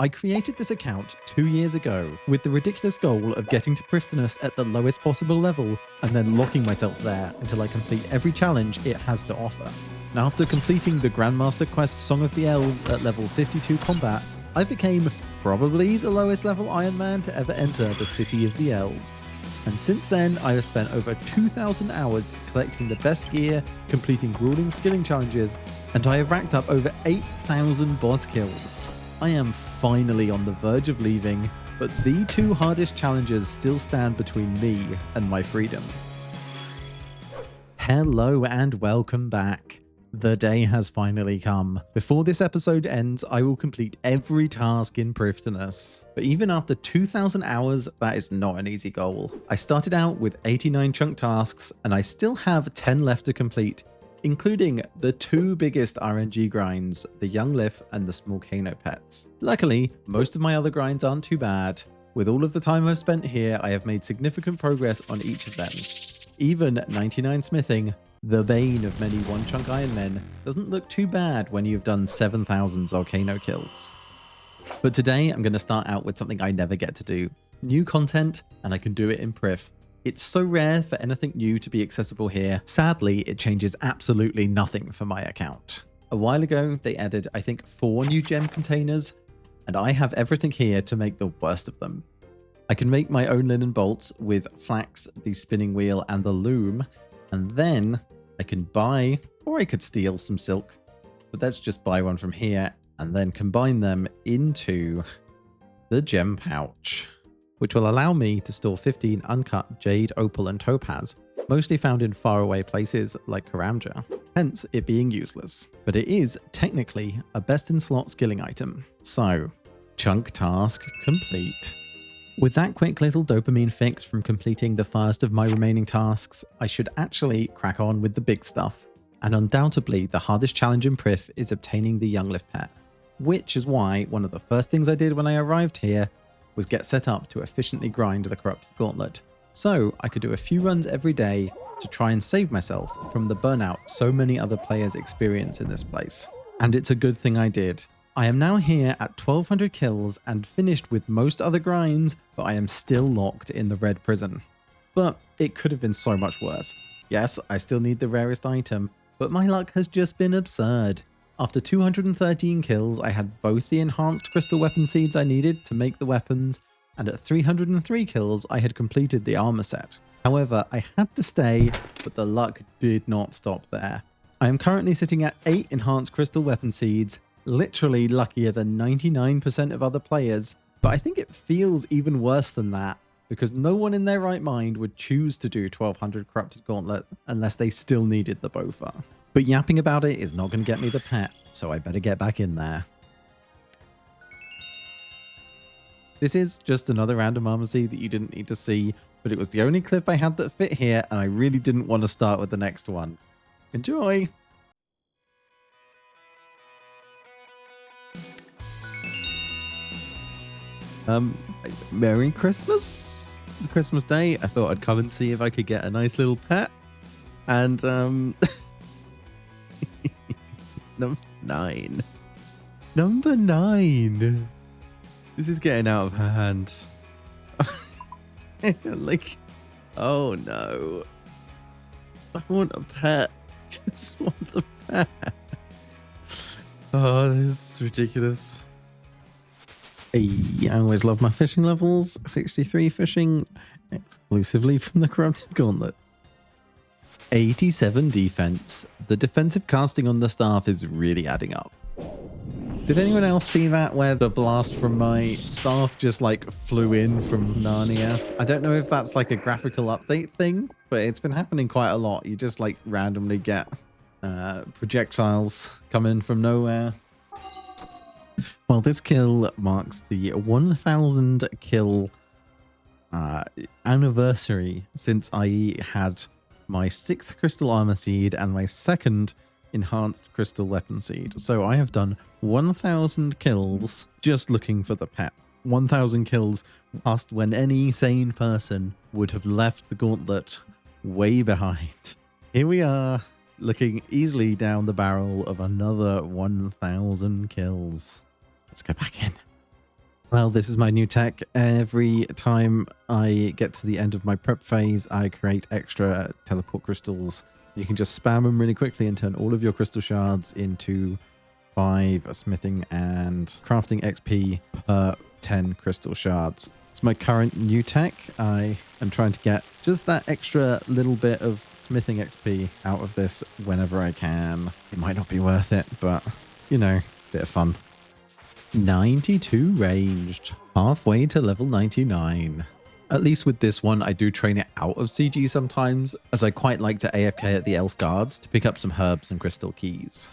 I created this account 2 years ago with the ridiculous goal of getting to Prifddinas at the lowest possible level and then locking myself there until I complete every challenge it has to offer. Now, after completing the Grandmaster Quest Song of the Elves at level 52 combat, I became probably the lowest level Iron Man to ever enter the City of the Elves. And since then, I have spent over 2,000 hours collecting the best gear, completing grueling skilling challenges, and I have racked up over 8,000 boss kills. I am finally on the verge of leaving, but the two hardest challenges still stand between me and my freedom. Hello and welcome back. The day has finally come. Before this episode ends, I will complete every task in Prifddinas. But even after 2,000 hours, that is not an easy goal. I started out with 89 chunk tasks, and I still have 10 left to complete, including the two biggest RNG grinds, the Young Lif and the Small Kano pets. Luckily, most of my other grinds aren't too bad. With all of the time I've spent here, I have made significant progress on each of them. Even 99 smithing, the bane of many one-chunk Iron Men, doesn't look too bad when you've done 7,000 Volcano kills. But today I'm going to start out with something I never get to do. New content, and I can do it in Prif. It's so rare for anything new to be accessible here. Sadly, it changes absolutely nothing for my account. A while ago, they added, I think, 4 new gem containers, and I have everything here to make the worst of them. I can make my own linen bolts with flax, the spinning wheel, and the loom, and then I can buy, or I could steal some silk, but let's just buy one from here and then combine them into the gem pouch, which will allow me to store 15 uncut jade, opal, and topaz, mostly found in faraway places like Karamja, hence it being useless. But it is technically a best-in-slot skilling item. So, chunk task complete. With that quick little dopamine fix from completing the first of my remaining tasks, I should actually crack on with the big stuff. And undoubtedly, the hardest challenge in Prif is obtaining the Young Lif pet, which is why one of the first things I did when I arrived here was get set up to efficiently grind the Corrupted Gauntlet, so I could do a few runs every day to try and save myself from the burnout so many other players experience in this place. And it's a good thing I did. I am now here at 1,200 kills and finished with most other grinds, but I am still locked in the red prison. But it could have been so much worse. Yes, I still need the rarest item, but my luck has just been absurd. After 213 kills, I had both the enhanced crystal weapon seeds I needed to make the weapons, and at 303 kills, I had completed the armor set. However, I had to stay, but the luck did not stop there. I am currently sitting at 8 enhanced crystal weapon seeds, literally luckier than 99% of other players, but I think it feels even worse than that, because no one in their right mind would choose to do 1,200 Corrupted Gauntlet unless they still needed the Bofa. But yapping about it is not going to get me the pet, so I better get back in there. This is just another random armor seed that you didn't need to see, but it was the only clip I had that fit here, and I really didn't want to start with the next one. Enjoy! Merry Christmas! It's Christmas Day. I thought I'd come and see if I could get a nice little pet. And, Number 9. Number 9. This is getting out of hand. Like, oh no. I want a pet. Just want the pet. Oh, this is ridiculous. I always love my fishing levels. 63 fishing exclusively from the Corrupted Gauntlet. 87 defense. The defensive casting on the staff is really adding up. Did anyone else see that where the blast from my staff just like flew in from Narnia? I don't know if that's like a graphical update thing, but it's been happening quite a lot. You just like randomly get projectiles come in from nowhere. Well, this kill marks the 1,000 kill anniversary since I had my 6th crystal armor seed and my 2nd enhanced crystal weapon seed. So I have done 1,000 kills just looking for the pet. 1,000 kills past when any sane person would have left the gauntlet way behind. Here we are, looking easily down the barrel of another 1,000 kills. Let's go back in. Well, this is my new tech. Every time I get to the end of my prep phase, I create extra teleport crystals. You can just spam them really quickly and turn all of your crystal shards into 5 smithing and crafting XP per 10 crystal shards. It's my current new tech. I am trying to get just that extra little bit of smithing XP out of this whenever I can. It might not be worth it, but, you know, bit of fun. 92 ranged, halfway to level 99. At least with this one, I do train it out of CG sometimes, as I quite like to AFK at the elf guards to pick up some herbs and crystal keys.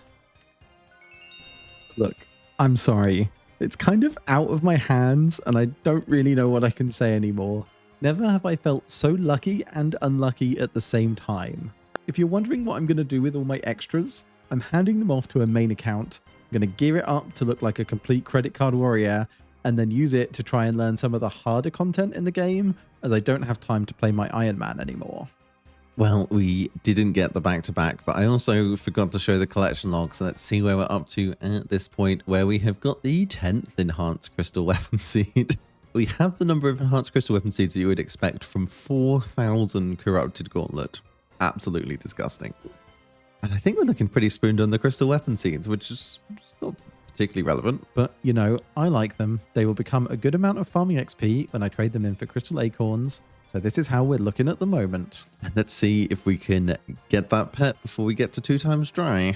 Look, I'm sorry. It's kind of out of my hands, and I don't really know what I can say anymore. Never have I felt so lucky and unlucky at the same time. If you're wondering what I'm going to do with all my extras, I'm handing them off to a main account. I'm going to gear it up to look like a complete credit card warrior, and then use it to try and learn some of the harder content in the game, as I don't have time to play my Iron Man anymore. Well, we didn't get the back-to-back, but I also forgot to show the collection log, so let's see where we're up to at this point, where we have got the 10th enhanced crystal weapon seed. We have the number of enhanced crystal weapon seeds that you would expect from 4,000 corrupted gauntlet. Absolutely disgusting. And I think we're looking pretty spooned on the crystal weapon seeds, which is not particularly relevant, but you know, I like them. They will become a good amount of farming XP when I trade them in for crystal acorns. So this is how we're looking at the moment. And let's see if we can get that pet before we get to 2 times dry.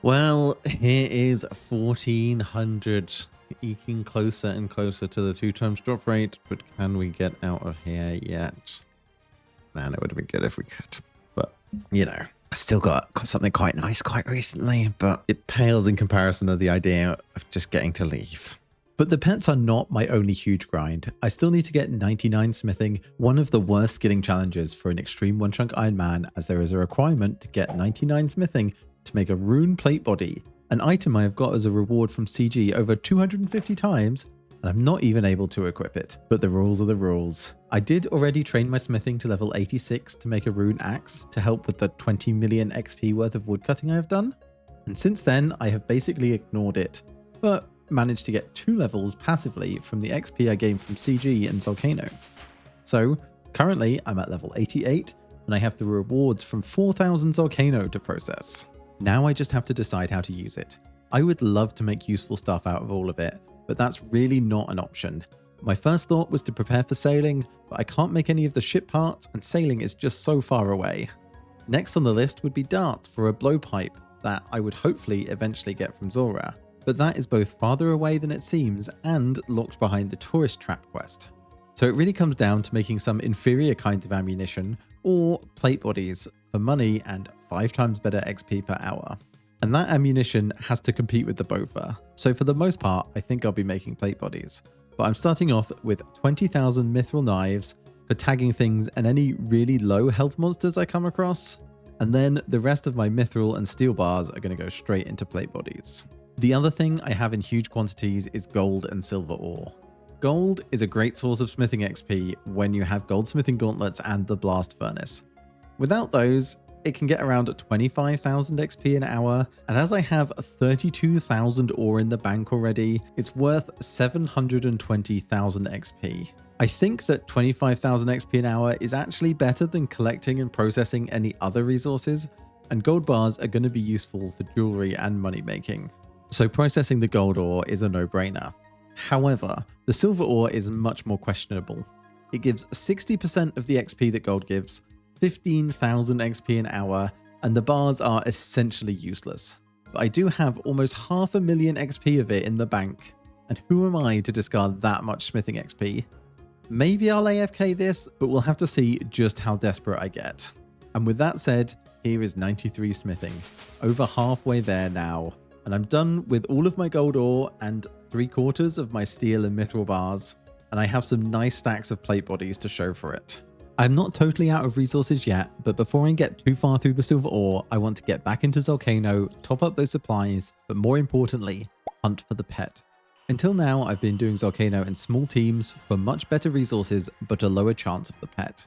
Well, here is 1,400, eking closer and closer to the 2 times drop rate, but can we get out of here yet? Man, it would have been good if we could, but you know. I still got something quite nice quite recently, but it pales in comparison to the idea of just getting to leave. But the pets are not my only huge grind. I still need to get 99 smithing, one of the worst skilling challenges for an extreme one-chunk Iron Man, as there is a requirement to get 99 smithing to make a rune plate body, an item I have got as a reward from CG over 250 times, and I'm not even able to equip it. But the rules are the rules. I did already train my smithing to level 86 to make a rune axe to help with the 20 million XP worth of woodcutting I have done, and since then I have basically ignored it, but managed to get 2 levels passively from the XP I gained from CG and Volcano. So currently I'm at level 88 and I have the rewards from 4,000 Volcano to process. Now I just have to decide how to use it. I would love to make useful stuff out of all of it, but that's really not an option. My first thought was to prepare for sailing, but I can't make any of the ship parts and sailing is just so far away. Next on the list would be darts for a blowpipe that I would hopefully eventually get from Zora, but that is both farther away than it seems and locked behind the tourist trap quest. So it really comes down to making some inferior kinds of ammunition or plate bodies for money and 5 times better XP per hour. And that ammunition has to compete with the Bofa. So for the most part, I think I'll be making plate bodies. But I'm starting off with 20,000 mithril knives for tagging things and any really low health monsters I come across. And then the rest of my mithril and steel bars are going to go straight into plate bodies. The other thing I have in huge quantities is gold and silver ore. Gold is a great source of smithing XP when you have goldsmithing gauntlets and the blast furnace. Without those, it can get around 25,000 XP an hour, and as I have 32,000 ore in the bank already, it's worth 720,000 XP. I think that 25,000 XP an hour is actually better than collecting and processing any other resources, and gold bars are going to be useful for jewelry and money making. So processing the gold ore is a no-brainer. However, the silver ore is much more questionable. It gives 60% of the XP that gold gives, 15,000 XP an hour, and the bars are essentially useless. But I do have almost 500,000 XP of it in the bank, and who am I to discard that much smithing XP? Maybe I'll AFK this, but we'll have to see just how desperate I get. And with that said, here is 93 smithing, over halfway there now, and I'm done with all of my gold ore and 3/4 of my steel and mithril bars, and I have some nice stacks of plate bodies to show for it. I'm not totally out of resources yet, but before I get too far through the silver ore, I want to get back into Volcano, top up those supplies, but more importantly, hunt for the pet. Until now, I've been doing Volcano in small teams for much better resources, but a lower chance of the pet.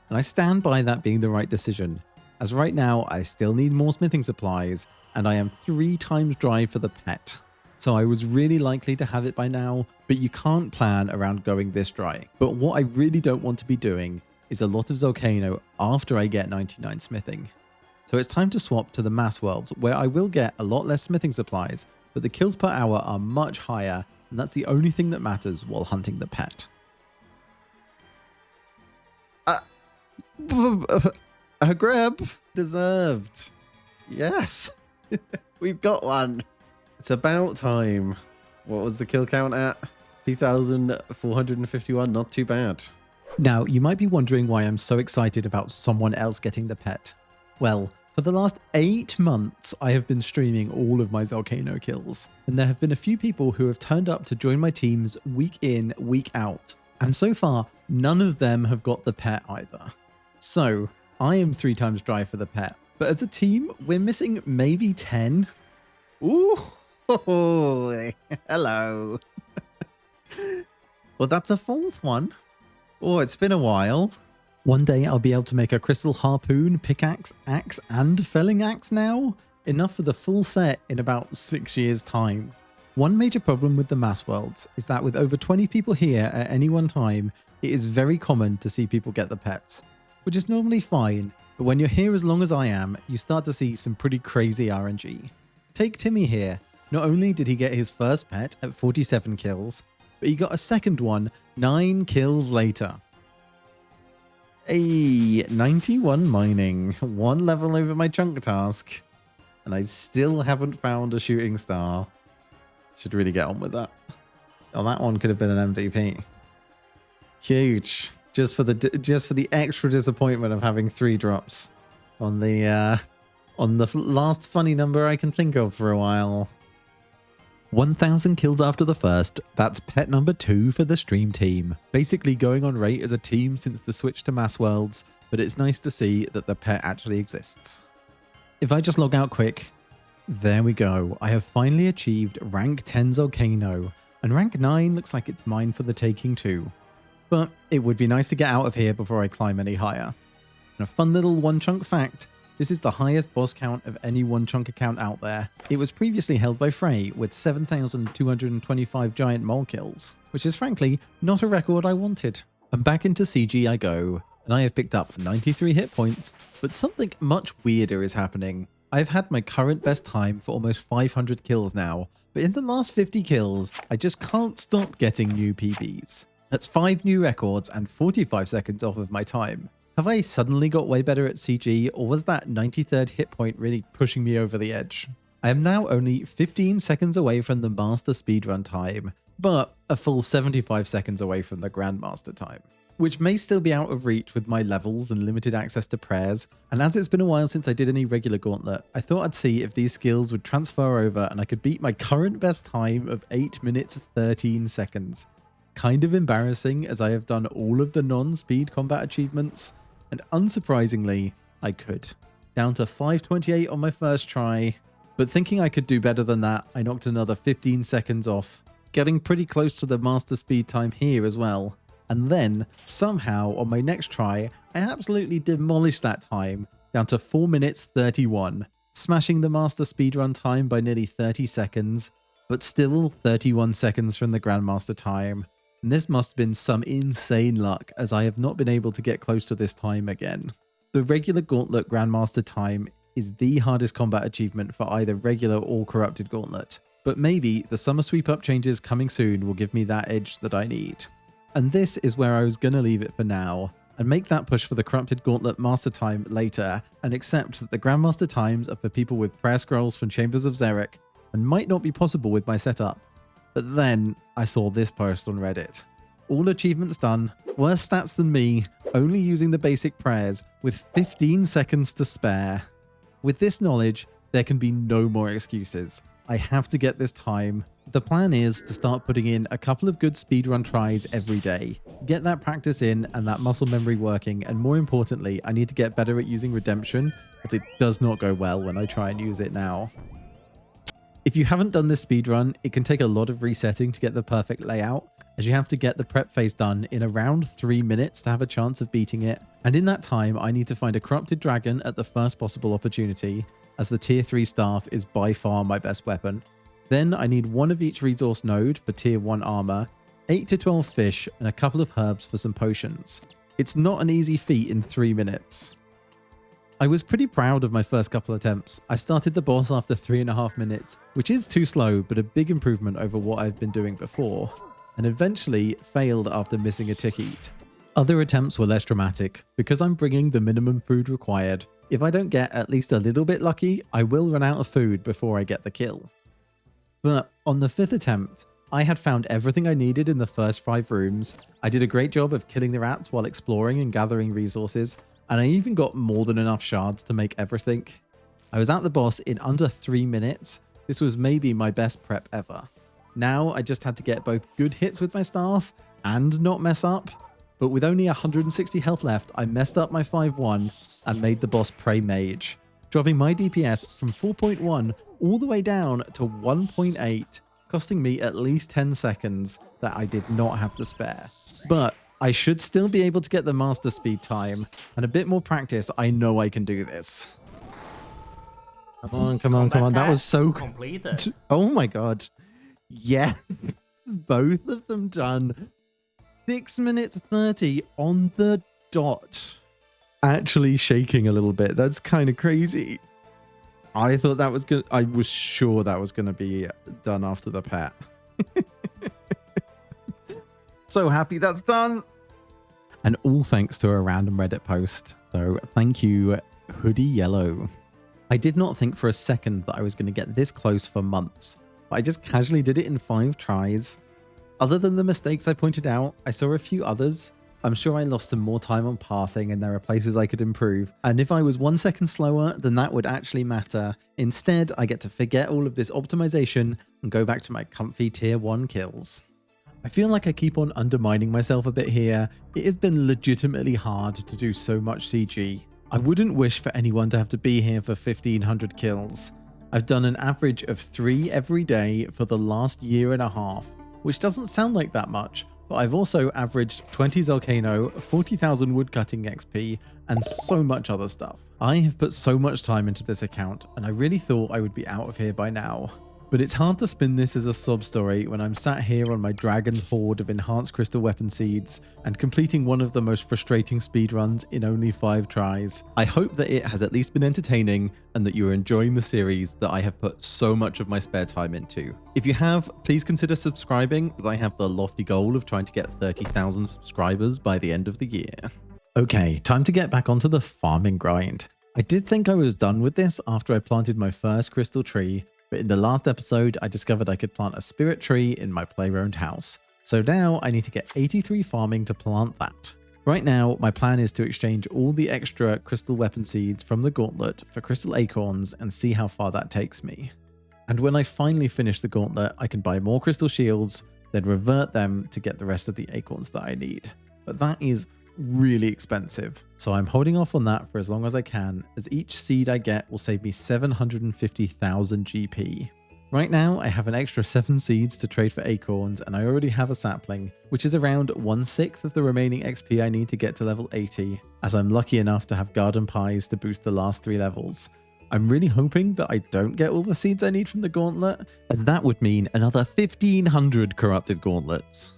And I stand by that being the right decision, as right now I still need more smithing supplies, and I am 3 times dry for the pet. so I was really likely to have it by now, but you can't plan around going this dry. But what I really don't want to be doing is a lot of Volcano after I get 99 smithing. So it's time to swap to the mass worlds, where I will get a lot less smithing supplies, but the kills per hour are much higher, and that's the only thing that matters while hunting the pet. A grab! Deserved. Yes! We've got one. It's about time. What was the kill count at? 2,451, not too bad. Now, you might be wondering why I'm so excited about someone else getting the pet. Well, for the last 8 months, I have been streaming all of my Volcano kills, and there have been a few people who have turned up to join my teams week in, week out, and so far, none of them have got the pet either. So, I am 3 times dry for the pet, but as a team, we're missing maybe 10. Ooh, hello. Well, that's a 4th one. Oh, it's been a while. One day I'll be able to make a crystal harpoon, pickaxe, axe, and felling axe now. Enough for the full set in about 6 years' time. One major problem with the mass worlds is that with over 20 people here at any one time, it is very common to see people get the pets, which is normally fine, but when you're here as long as I am, you start to see some pretty crazy RNG. Take Timmy here. Not only did he get his first pet at 47 kills, but he got a second one 9 kills later. Hey, 91 mining, 1 level over my chunk task, and I still haven't found a shooting star. Should really get on with that. Oh, that one could have been an MVP. Huge, just for the extra disappointment of having 3 drops on the last funny number I can think of for a while. 1,000 kills after the first, that's pet number 2 for the stream team. Basically going on rate as a team since the switch to mass worlds, but it's nice to see that the pet actually exists. If I just log out quick, there we go. I have finally achieved rank 10 Volcano, and rank 9 looks like it's mine for the taking too. But it would be nice to get out of here before I climb any higher. And a fun little one chunk fact, this is the highest boss count of any one chunk account out there. It was previously held by Frey with 7,225 giant mole kills, which is frankly not a record I wanted. And back into CG I go, and I have picked up 93 hit points, but something much weirder is happening. I've had my current best time for almost 500 kills now, but in the last 50 kills, I just can't stop getting new PBs. That's 5 new records and 45 seconds off of my time. Have I suddenly got way better at CG, or was that 93rd hit point really pushing me over the edge? I am now only 15 seconds away from the master speedrun time, but a full 75 seconds away from the grandmaster time, which may still be out of reach with my levels and limited access to prayers, and as it's been a while since I did any regular gauntlet, I thought I'd see if these skills would transfer over and I could beat my current best time of 8 minutes 13 seconds. Kind of embarrassing as I have done all of the non-speed combat achievements, and unsurprisingly, I could. Down to 5:28 on my first try, but thinking I could do better than that, I knocked another 15 seconds off, getting pretty close to the master speed time here as well. And then, somehow, on my next try, I absolutely demolished that time, down to 4 minutes 31, smashing the master speedrun time by nearly 30 seconds, but still 31 seconds from the grandmaster time. And this must have been some insane luck, as I have not been able to get close to this time again. The regular gauntlet grandmaster time is the hardest combat achievement for either regular or corrupted gauntlet, but maybe the summer sweep up changes coming soon will give me that edge that I need. And this is where I was gonna leave it for now, and make that push for the corrupted gauntlet master time later, and accept that the grandmaster times are for people with prayer scrolls from Chambers of Xeric, and might not be possible with my setup. But then I saw this post on Reddit. All achievements done, worse stats than me, only using the basic prayers with 15 seconds to spare. With this knowledge, there can be no more excuses. I have to get this time. The plan is to start putting in a couple of good speedrun tries every day. Get that practice in and that muscle memory working, and more importantly, I need to get better at using redemption, as it does not go well when I try and use it now. If you haven't done this speedrun, it can take a lot of resetting to get the perfect layout, as you have to get the prep phase done in around 3 minutes to have a chance of beating it, and in that time I need to find a corrupted dragon at the first possible opportunity, as the tier 3 staff is by far my best weapon. Then I need one of each resource node for tier 1 armor, 8 to 12 fish, and a couple of herbs for some potions. It's not an easy feat in 3 minutes. I was pretty proud of my first couple attempts. I started the boss after 3.5 minutes, which is too slow, but a big improvement over what I've been doing before, and eventually failed after missing a tick-eat. Other attempts were less dramatic. Because I'm bringing the minimum food required, if I don't get at least a little bit lucky, I will run out of food before I get the kill. But on the 5th attempt, I had found everything I needed in the first 5 rooms. I did a great job of killing the rats while exploring and gathering resources, and I even got more than enough shards to make everything. I was at the boss in under 3 minutes. This was maybe my best prep ever. Now I just had to get both good hits with my staff and not mess up. But with only 160 health left, I messed up my 5-1 and made the boss Prey Mage, dropping my DPS from 4.1 all the way down to 1.8, costing me at least 10 seconds that I did not have to spare. But I should still be able to get the master speed time, and a bit more practice, I know I can do this. Come on, come on, come on. That was so completed. Oh my god. Yes, both of them done. 6 minutes 30 on the dot. Actually shaking a little bit. That's kind of crazy. I thought that was good. I was sure that was going to be done after the pet. So happy that's done. And all thanks to a random Reddit post. So thank you, Hoodie Yellow. I did not think for a second that I was going to get this close for months, but I just casually did it in 5 tries. Other than the mistakes I pointed out, I saw a few others. I'm sure I lost some more time on pathing and there are places I could improve. And if I was 1 second slower, then that would actually matter. Instead, I get to forget all of this optimization and go back to my comfy tier 1 kills. I feel like I keep on undermining myself a bit here. It has been legitimately hard to do so much CG. I wouldn't wish for anyone to have to be here for 1500 kills. I've done an average of 3 every day for the last 1.5 years, which doesn't sound like that much, but I've also averaged 20 Volcano, 40,000 woodcutting XP, and so much other stuff. I have put so much time into this account, and I really thought I would be out of here by now. But it's hard to spin this as a sob story when I'm sat here on my dragon's horde of enhanced crystal weapon seeds and completing one of the most frustrating speedruns in only 5 tries. I hope that it has at least been entertaining and that you're enjoying the series that I have put so much of my spare time into. If you have, please consider subscribing, as I have the lofty goal of trying to get 30,000 subscribers by the end of the year. Okay, time to get back onto the farming grind. I did think I was done with this after I planted my first crystal tree, but in the last episode, I discovered I could plant a spirit tree in my player-owned house. So now I need to get 83 farming to plant that. Right now, my plan is to exchange all the extra crystal weapon seeds from the gauntlet for crystal acorns and see how far that takes me. And when I finally finish the gauntlet, I can buy more crystal shields, then revert them to get the rest of the acorns that I need. But that is really expensive, so I'm holding off on that for as long as I can, as each seed I get will save me 750,000 GP. Right now I have an extra 7 seeds to trade for acorns, and I already have a sapling, which is around 1/6 of the remaining XP I need to get to level 80, as I'm lucky enough to have garden pies to boost the last 3 levels. I'm really hoping that I don't get all the seeds I need from the gauntlet, as that would mean another 1500 corrupted gauntlets.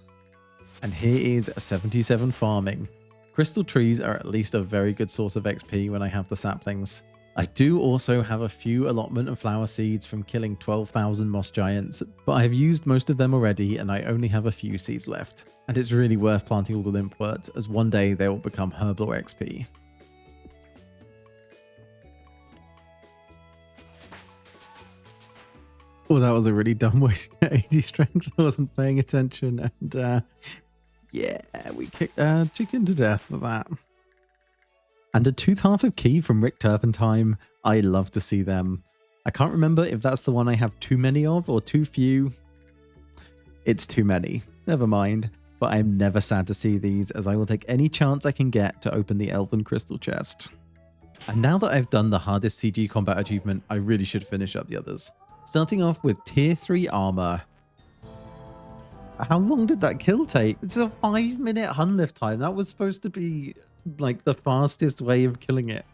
And here is 77 farming. Crystal trees are at least a very good source of XP when I have the saplings. I do also have a few allotment of flower seeds from killing 12,000 moss giants, but I have used most of them already and I only have a few seeds left. And it's really worth planting all the limpworts, as one day they will become herblore XP. Oh, that was a really dumb way to get 80 strength. I wasn't paying attention, and yeah, we kicked chicken to death for that. And a tooth half of key from Rick Turpentine. I love to see them. I can't remember if that's the one I have too many of or too few. It's too many. Never mind. But I'm never sad to see these, as I will take any chance I can get to open the Elven Crystal chest. And now that I've done the hardest CG combat achievement, I really should finish up the others. Starting off with tier 3 armor. How long did that kill take? It's a 5-minute hun lift time. That was supposed to be like the fastest way of killing it.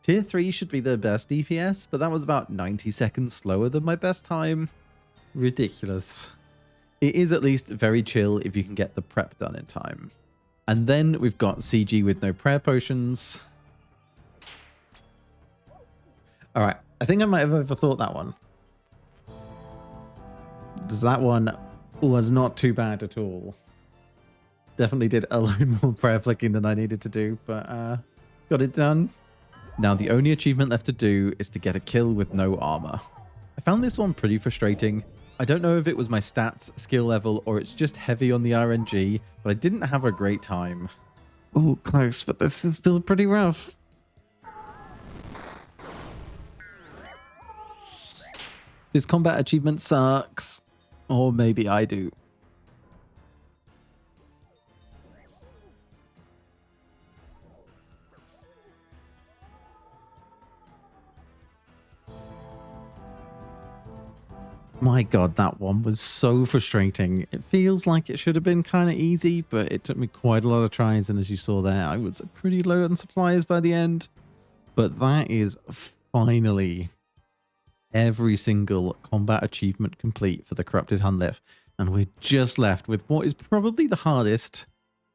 Tier 3 should be the best DPS, but that was about 90 seconds slower than my best time. Ridiculous. It is at least very chill if you can get the prep done in time. And then we've got CG with no prayer potions. All right, I think I might have overthought that one. That one was not too bad at all. Definitely did a lot more prayer flicking than I needed to do, but got it done. Now the only achievement left to do is to get a kill with no armor. I found this one pretty frustrating. I don't know if it was my stats, skill level, or it's just heavy on the RNG, but I didn't have a great time. Oh, close, but this is still pretty rough. This combat achievement sucks. Or maybe I do. My god, that one was so frustrating. It feels like it should have been kind of easy, but it took me quite a lot of tries, and as you saw there, I was pretty low on supplies by the end. But that is finally every single combat achievement complete for the Corrupted Hunlif, and we're just left with what is probably the hardest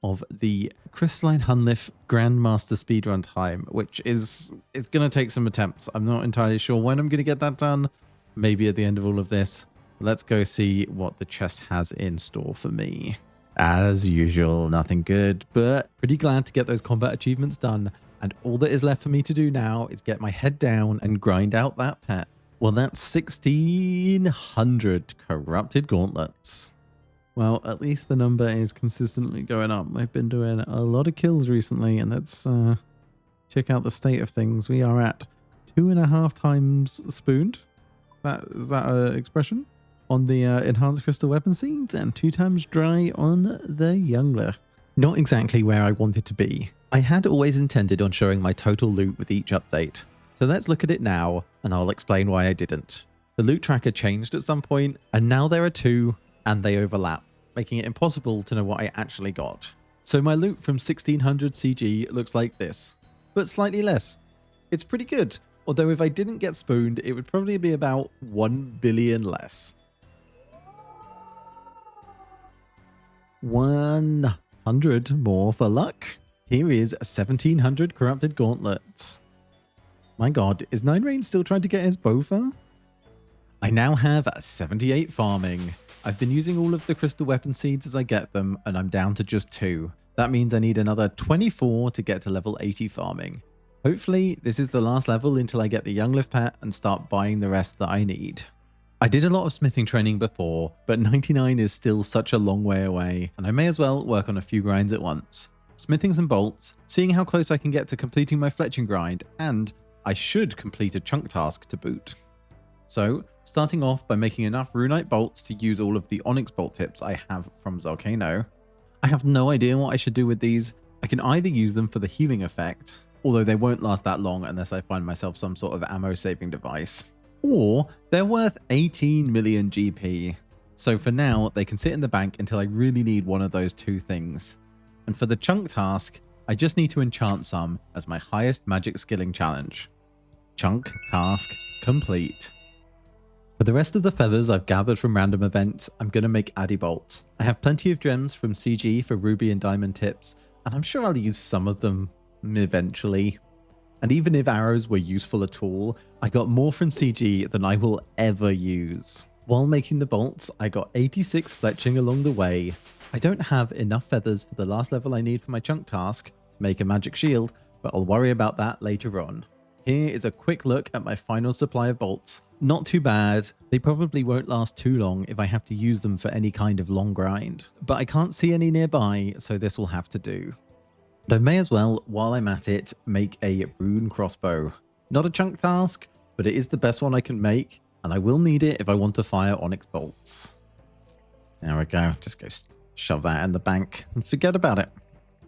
of the Crystalline Hunlif Grandmaster speedrun time, which is going to take some attempts. I'm not entirely sure when I'm going to get that done. Maybe at the end of all of this. Let's go see what the chest has in store for me. As usual, nothing good, but pretty glad to get those combat achievements done. And all that is left for me to do now is get my head down and grind out that pet. Well, that's 1,600 corrupted gauntlets. Well, at least the number is consistently going up. I've been doing a lot of kills recently, and let's check out the state of things. We are at 2.5 times spooned. Is that an expression? On the enhanced crystal weapon seeds, and 2 times dry on the youngler. Not exactly where I wanted to be. I had always intended on showing my total loot with each update. So let's look at it now, and I'll explain why I didn't. The loot tracker changed at some point, and now there are 2, and they overlap, making it impossible to know what I actually got. So my loot from 1,600 CG looks like this, but slightly less. It's pretty good. Although if I didn't get spooned, it would probably be about 1 billion less. 100 more for luck. Here is 1,700 corrupted gauntlets. My god, is Nine Rain still trying to get his Bofa? I now have 78 farming. I've been using all of the crystal weapon seeds as I get them, and I'm down to just 2. That means I need another 24 to get to level 80 farming. Hopefully, this is the last level until I get the Younglift pet and start buying the rest that I need. I did a lot of smithing training before, but 99 is still such a long way away, and I may as well work on a few grinds at once. Smithing some bolts, seeing how close I can get to completing my fletching grind, and I should complete a chunk task to boot. So, starting off by making enough runite bolts to use all of the onyx bolt tips I have from Volcano. I have no idea what I should do with these. I can either use them for the healing effect, although they won't last that long unless I find myself some sort of ammo saving device. Or they're worth 18 million GP. So for now, they can sit in the bank until I really need one of those 2 things. And for the chunk task, I just need to enchant some as my highest magic skilling challenge. Chunk task complete. For the rest of the feathers I've gathered from random events, I'm going to make addy bolts. I have plenty of gems from CG for ruby and diamond tips, and I'm sure I'll use some of them eventually. And even if arrows were useful at all, I got more from CG than I will ever use. While making the bolts, I got 86 fletching along the way. I don't have enough feathers for the last level I need for my chunk task to make a magic shield, but I'll worry about that later on. Here is a quick look at my final supply of bolts. Not too bad. They probably won't last too long if I have to use them for any kind of long grind, but I can't see any nearby, so this will have to do. And I may as well, while I'm at it, make a rune crossbow. Not a chunk task, but it is the best one I can make, and I will need it if I want to fire onyx bolts. There we go, just go shove that in the bank and forget about it.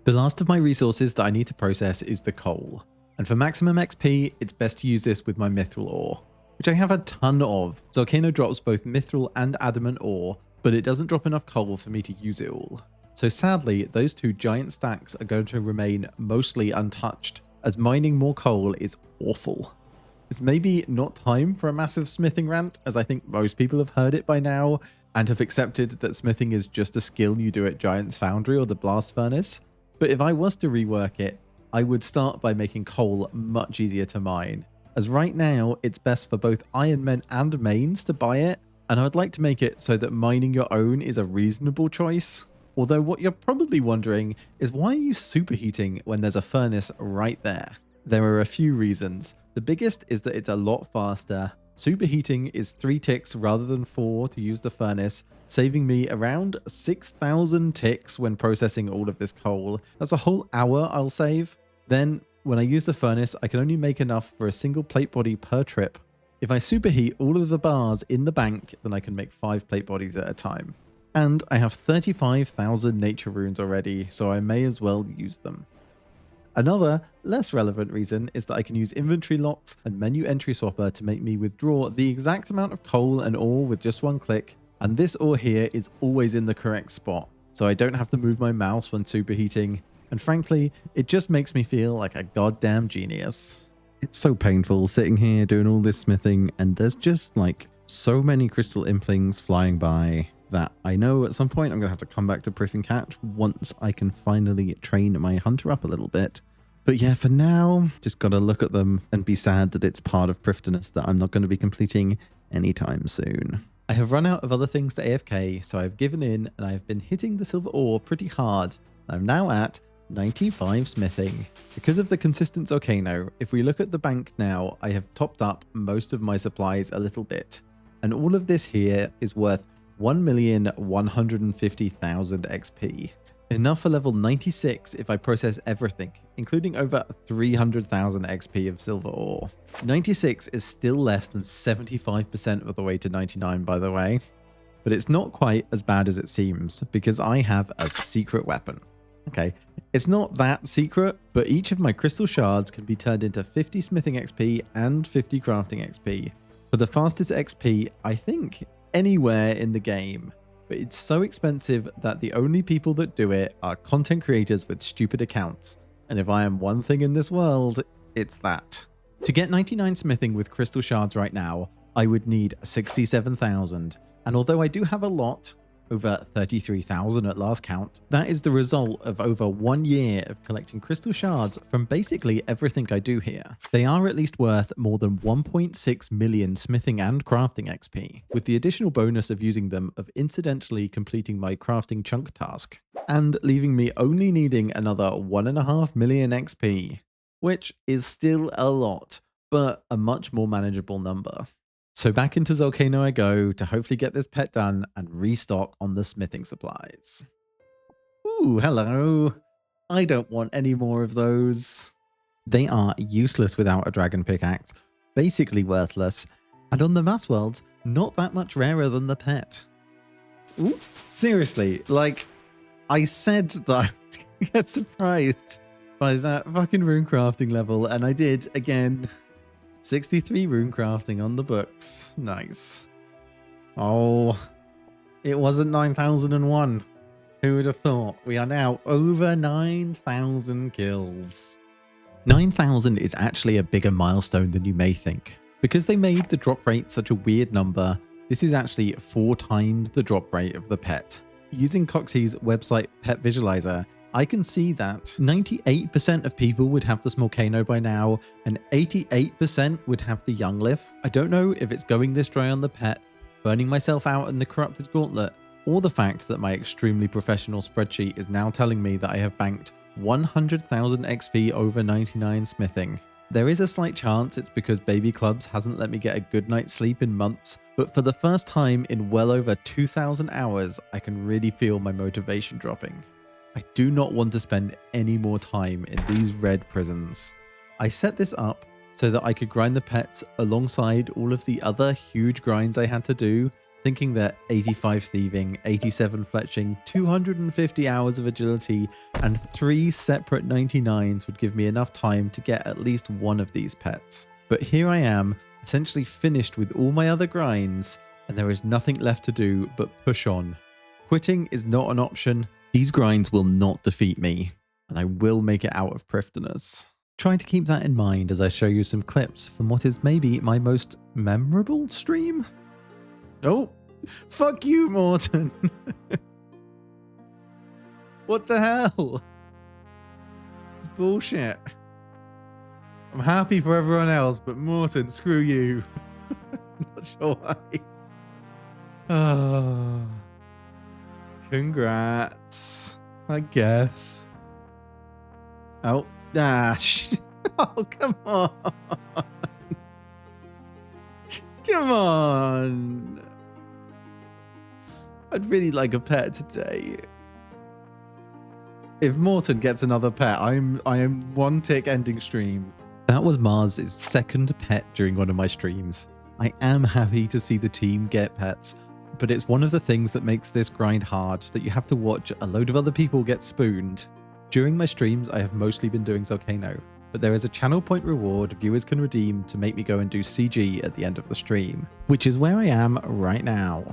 The last of my resources that I need to process is the coal, and for maximum XP, it's best to use this with my mithril ore, which I have a ton of. Volcano drops both mithril and adamant ore, but it doesn't drop enough coal for me to use it all. So sadly, those 2 giant stacks are going to remain mostly untouched, as mining more coal is awful. It's maybe not time for a massive smithing rant, as I think most people have heard it by now and have accepted that smithing is just a skill you do at Giant's Foundry or the Blast Furnace. But if I was to rework it, I would start by making coal much easier to mine, as right now it's best for both Ironmen and mains to buy it, and I would like to make it so that mining your own is a reasonable choice. Although what you're probably wondering is, why are you superheating when there's a furnace right there? There are a few reasons. The biggest is that it's a lot faster. Superheating is 3 ticks rather than 4 to use the furnace, saving me around 6,000 ticks when processing all of this coal. That's a whole hour I'll save. Then, when I use the furnace, I can only make enough for a single plate body per trip. If I superheat all of the bars in the bank, then I can make 5 plate bodies at a time. And I have 35,000 nature runes already, so I may as well use them. Another, less relevant reason is that I can use inventory locks and menu entry swapper to make me withdraw the exact amount of coal and ore with just one click, and this ore here is always in the correct spot, so I don't have to move my mouse when superheating, and frankly, it just makes me feel like a goddamn genius. It's so painful sitting here doing all this smithing, and there's just like so many crystal implings flying by that I know at some point I'm going to have to come back to Prif and catch once I can finally train my hunter up a little bit. But yeah, for now, just got to look at them and be sad that it's part of Prifddinas that I'm not going to be completing anytime soon. I have run out of other things to AFK, so I've given in and I've been hitting the silver ore pretty hard. I'm now at 95 smithing. Because of the consistent volcano, if we look at the bank now, I have topped up most of my supplies a little bit. And all of this here is worth 1,150,000 XP. Enough for level 96 if I process everything, including over 300,000 XP of silver ore. 96 is still less than 75% of the way to 99, by the way. But it's not quite as bad as it seems, because I have a secret weapon. Okay, it's not that secret, but each of my crystal shards can be turned into 50 smithing XP and 50 crafting XP. For the fastest XP, I think, anywhere in the game, but it's so expensive that the only people that do it are content creators with stupid accounts, and if I am one thing in this world, it's that. To get 99 smithing with crystal shards right now, I would need 67,000, and although I do have a lot, over 33,000 at last count, that is the result of over 1 year of collecting crystal shards from basically everything I do here. They are at least worth more than 1.6 million smithing and crafting XP, with the additional bonus of using them of incidentally completing my crafting chunk task, and leaving me only needing another 1.5 million XP, which is still a lot, but a much more manageable number. So back into Volcano I go to hopefully get this pet done and restock on the smithing supplies. Ooh, hello. I don't want any more of those. They are useless without a dragon pickaxe, basically worthless, and on the mass worlds, not that much rarer than the pet. Ooh, seriously, like, I said that I was gonna get surprised by that fucking rune crafting level, and I did again. 63 rune crafting on the books. Nice. Oh, it wasn't 9,001. Who would have thought? We are now over 9,000 kills. 9,000 is actually a bigger milestone than you may think. Because they made the drop rate such a weird number, this is actually 4 times the drop rate of the pet. Using Coxie's website Pet Visualizer, I can see that 98% of people would have the Smolcano by now, and 88% would have the Younglift. I don't know if it's going this dry on the pet, burning myself out in the Corrupted Gauntlet, or the fact that my extremely professional spreadsheet is now telling me that I have banked 100,000 XP over 99 smithing. There is a slight chance it's because Baby Clubs hasn't let me get a good night's sleep in months, but for the first time in well over 2,000 hours, I can really feel my motivation dropping. I do not want to spend any more time in these red prisons. I set this up so that I could grind the pets alongside all of the other huge grinds I had to do, thinking that 85 thieving, 87 fletching, 250 hours of agility, and 3 separate 99s would give me enough time to get at least one of these pets. But here I am, essentially finished with all my other grinds, and there is nothing left to do but push on. Quitting is not an option. These grinds will not defeat me, and I will make it out of Prifddinas. Try to keep that in mind as I show you some clips from what is maybe my most memorable stream. Oh, fuck you, Morton. What the hell? It's bullshit. I'm happy for everyone else, but Morton, screw you. Not sure why. Oh, congrats, I guess. Oh, dash. Oh, come on. Come on. I'd really like a pet today. If Morton gets another pet, I am one tick ending stream. That was Mars' second pet during one of my streams. I am happy to see the team get pets, but it's one of the things that makes this grind hard, that you have to watch a load of other people get spooned. During my streams, I have mostly been doing Volcano, but there is a channel point reward viewers can redeem to make me go and do CG at the end of the stream, which is where I am right now.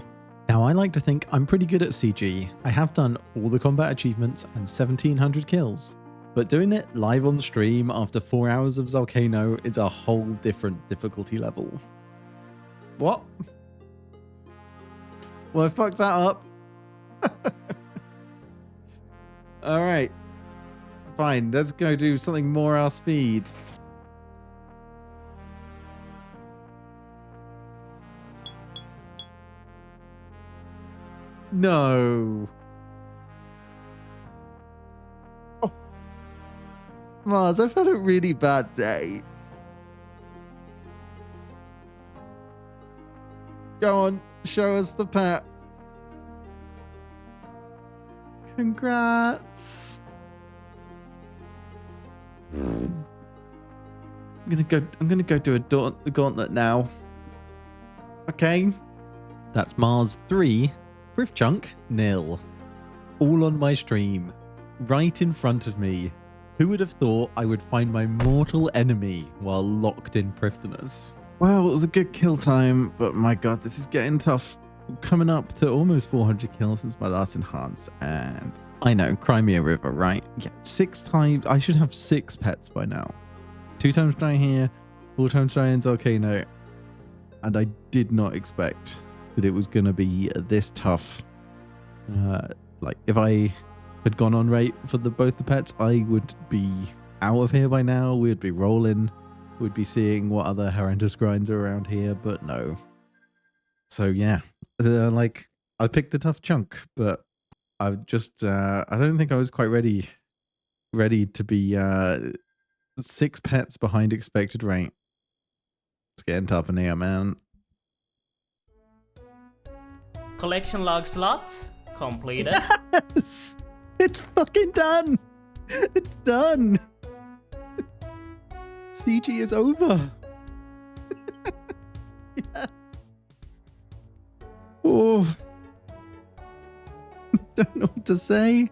Now, I like to think I'm pretty good at CG. I have done all the combat achievements and 1700 kills. But doing it live on stream after 4 hours of Volcano is a whole different difficulty level. What? Well, I fucked that up. Alright. Fine, let's go do something more our speed. No. Oh. Mars, I've had a really bad day. Go on, show us the pet. Congrats. I'm gonna go do a gauntlet now. Okay. That's Mars 3. Prif chunk, 0. All on my stream. Right in front of me. Who would have thought I would find my mortal enemy while locked in Prifddinas? Well, it was a good kill time, but my god, this is getting tough. I'm coming up to almost 400 kills since my last enhance, and I know, Crimea River, right? Yeah, 6 times. I should have 6 pets by now. 2 times try here, 4 times try in Volcano, and I did not expect that it was going to be this tough. Like, if I had gone on rate for both the pets, I would be out of here by now. We'd be rolling. We'd be seeing what other horrendous grinds are around here, but no. So yeah, like, I picked a tough chunk, but I've just, I don't think I was quite ready to be 6 pets behind expected rate. It's getting tough in here, man. Collection log slot completed. Yes! It's fucking done! It's done! CG is over. Yes. Oh. Don't know what to say.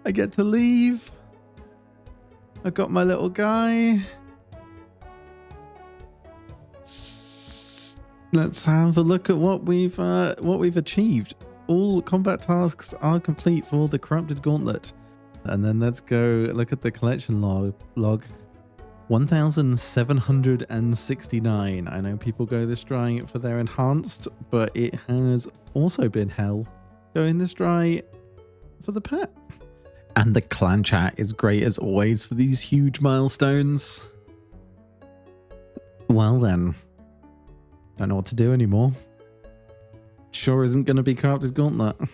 I get to leave. I got my little guy. Let's have a look at what we've achieved. All combat tasks are complete for the corrupted gauntlet. And then let's go look at the collection log. 1769. I know people go this dry for their enhanced, but it has also been hell going this dry for the pet. And the clan chat is great as always for these huge milestones. Well then, don't know what to do anymore. Sure isn't going to be corrupted gauntlet. All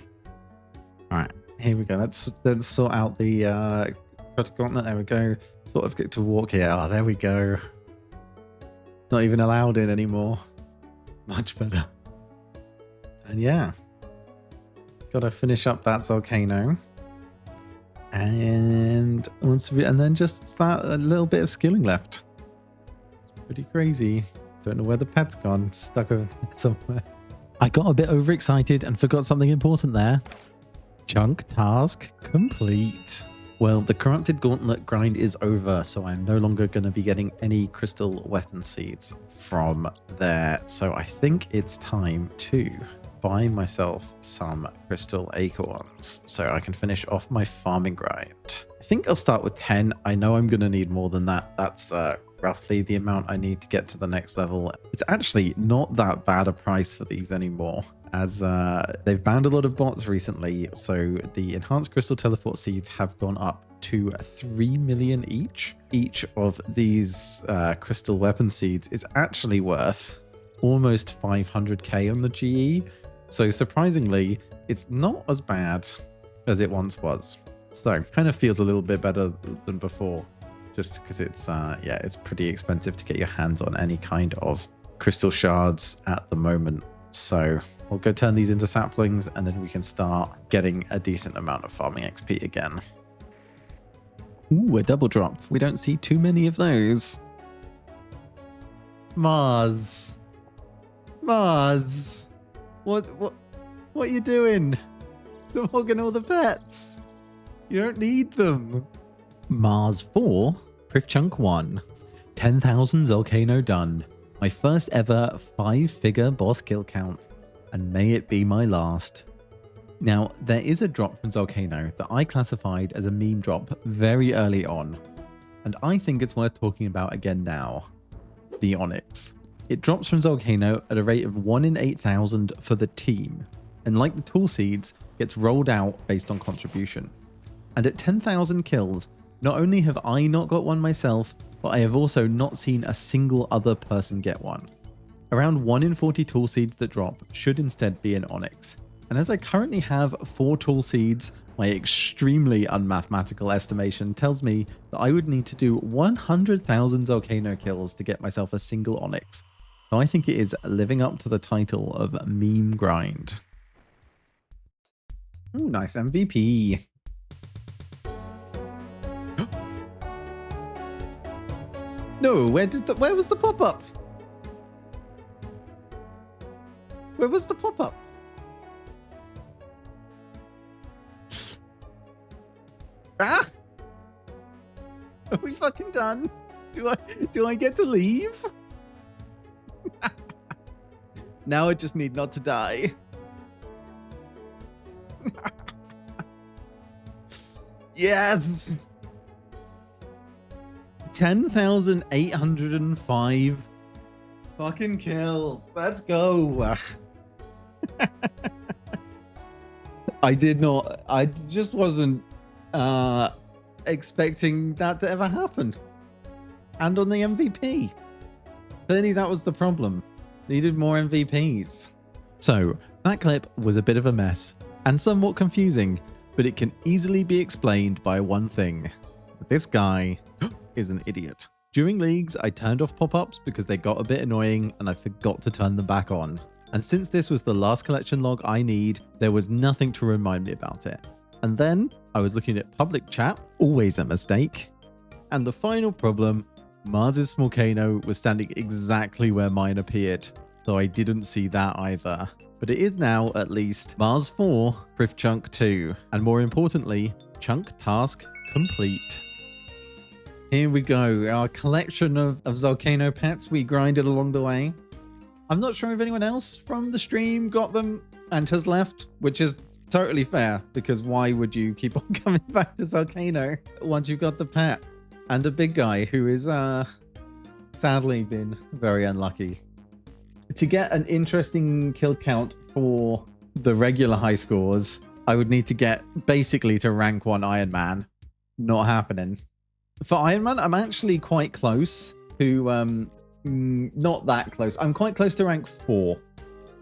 right, here we go. Let's sort out the corrupted gauntlet. There we go. Sort of get to walk here. Oh, there we go. Not even allowed in anymore. Much better. And yeah, gotta finish up that Volcano. And then just that a little bit of skilling left. It's pretty crazy. Don't know where the pet's gone. Stuck over there somewhere. I got a bit overexcited and forgot something important there. Chunk task complete. Well, the corrupted gauntlet grind is over, so I'm no longer going to be getting any crystal weapon seeds from there. So I think it's time to buy myself some crystal acorns so I can finish off my farming grind. I think I'll start with 10. I know I'm going to need more than that. That's roughly the amount I need to get to the next level. It's actually not that bad a price for these anymore, as they've banned a lot of bots recently. So the enhanced crystal teleport seeds have gone up to 3 million each. Each of these crystal weapon seeds is actually worth almost 500k on the GE. So surprisingly, it's not as bad as it once was. So kind of feels a little bit better than before, just because it's yeah, it's pretty expensive to get your hands on any kind of crystal shards at the moment. So I'll go turn these into saplings, and then we can start getting a decent amount of farming XP again. Ooh, a double drop. We don't see too many of those. Mars. Mars. What are you doing? They're hogging all the pets. You don't need them. Mars 4, Prifchunk 1. 10,000 Volcano done. My first ever 5-figure boss kill count. And may it be my last. Now, there is a drop from Volcano that I classified as a meme drop very early on. And I think it's worth talking about again now. The Onyx. It drops from Volcano at a rate of 1 in 8,000 for the team. And like the tool seeds, gets rolled out based on contribution. And at 10,000 kills, not only have I not got one myself, but I have also not seen a single other person get one. Around 1 in 40 tool seeds that drop should instead be an Onyx. And as I currently have 4 tool seeds, my extremely unmathematical estimation tells me that I would need to do 100,000 Volcano kills to get myself a single Onyx. So I think it is living up to the title of meme grind. Ooh, nice MVP. No, where was the pop-up? Where was the pop-up? Ah! Are we fucking done? Do I get to leave? Now I just need not to die. Yes! 10,805 fucking kills. Let's go. I just wasn't expecting that to ever happen. And on the MVP. Clearly that was the problem. Needed more MVPs. So that clip was a bit of a mess and somewhat confusing, but it can easily be explained by one thing. This guy is an idiot. During leagues, I turned off pop-ups because they got a bit annoying and I forgot to turn them back on. And since this was the last collection log I need, there was nothing to remind me about it. And then I was looking at public chat, always a mistake. And the final problem, Mars's volcano was standing exactly where mine appeared, so I didn't see that either. But it is now at least Mars 4, Prifchunk 2, and more importantly, chunk task complete. Here we go, our collection of volcano pets we grinded along the way. I'm not sure if anyone else from the stream got them and has left, which is totally fair, because why would you keep on coming back to volcano once you've got the pet? And a big guy who is sadly been very unlucky. To get an interesting kill count for the regular high scores, I would need to get basically to rank 1 Iron Man. Not happening. For Iron Man, I'm actually quite close to, not that close. I'm quite close to rank 4.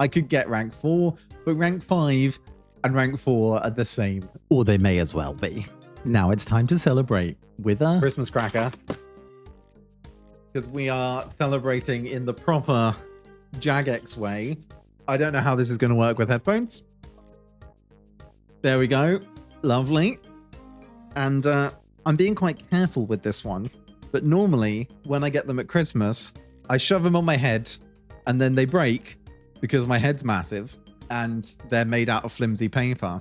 I could get rank 4, but rank 5 and rank 4 are the same. Or they may as well be. Now it's time to celebrate with a Christmas cracker. Because we are celebrating in the proper Jagex way. I don't know how this is going to work with headphones. There we go. Lovely. And I'm being quite careful with this one. But normally, when I get them at Christmas, I shove them on my head and then they break because my head's massive and they're made out of flimsy paper.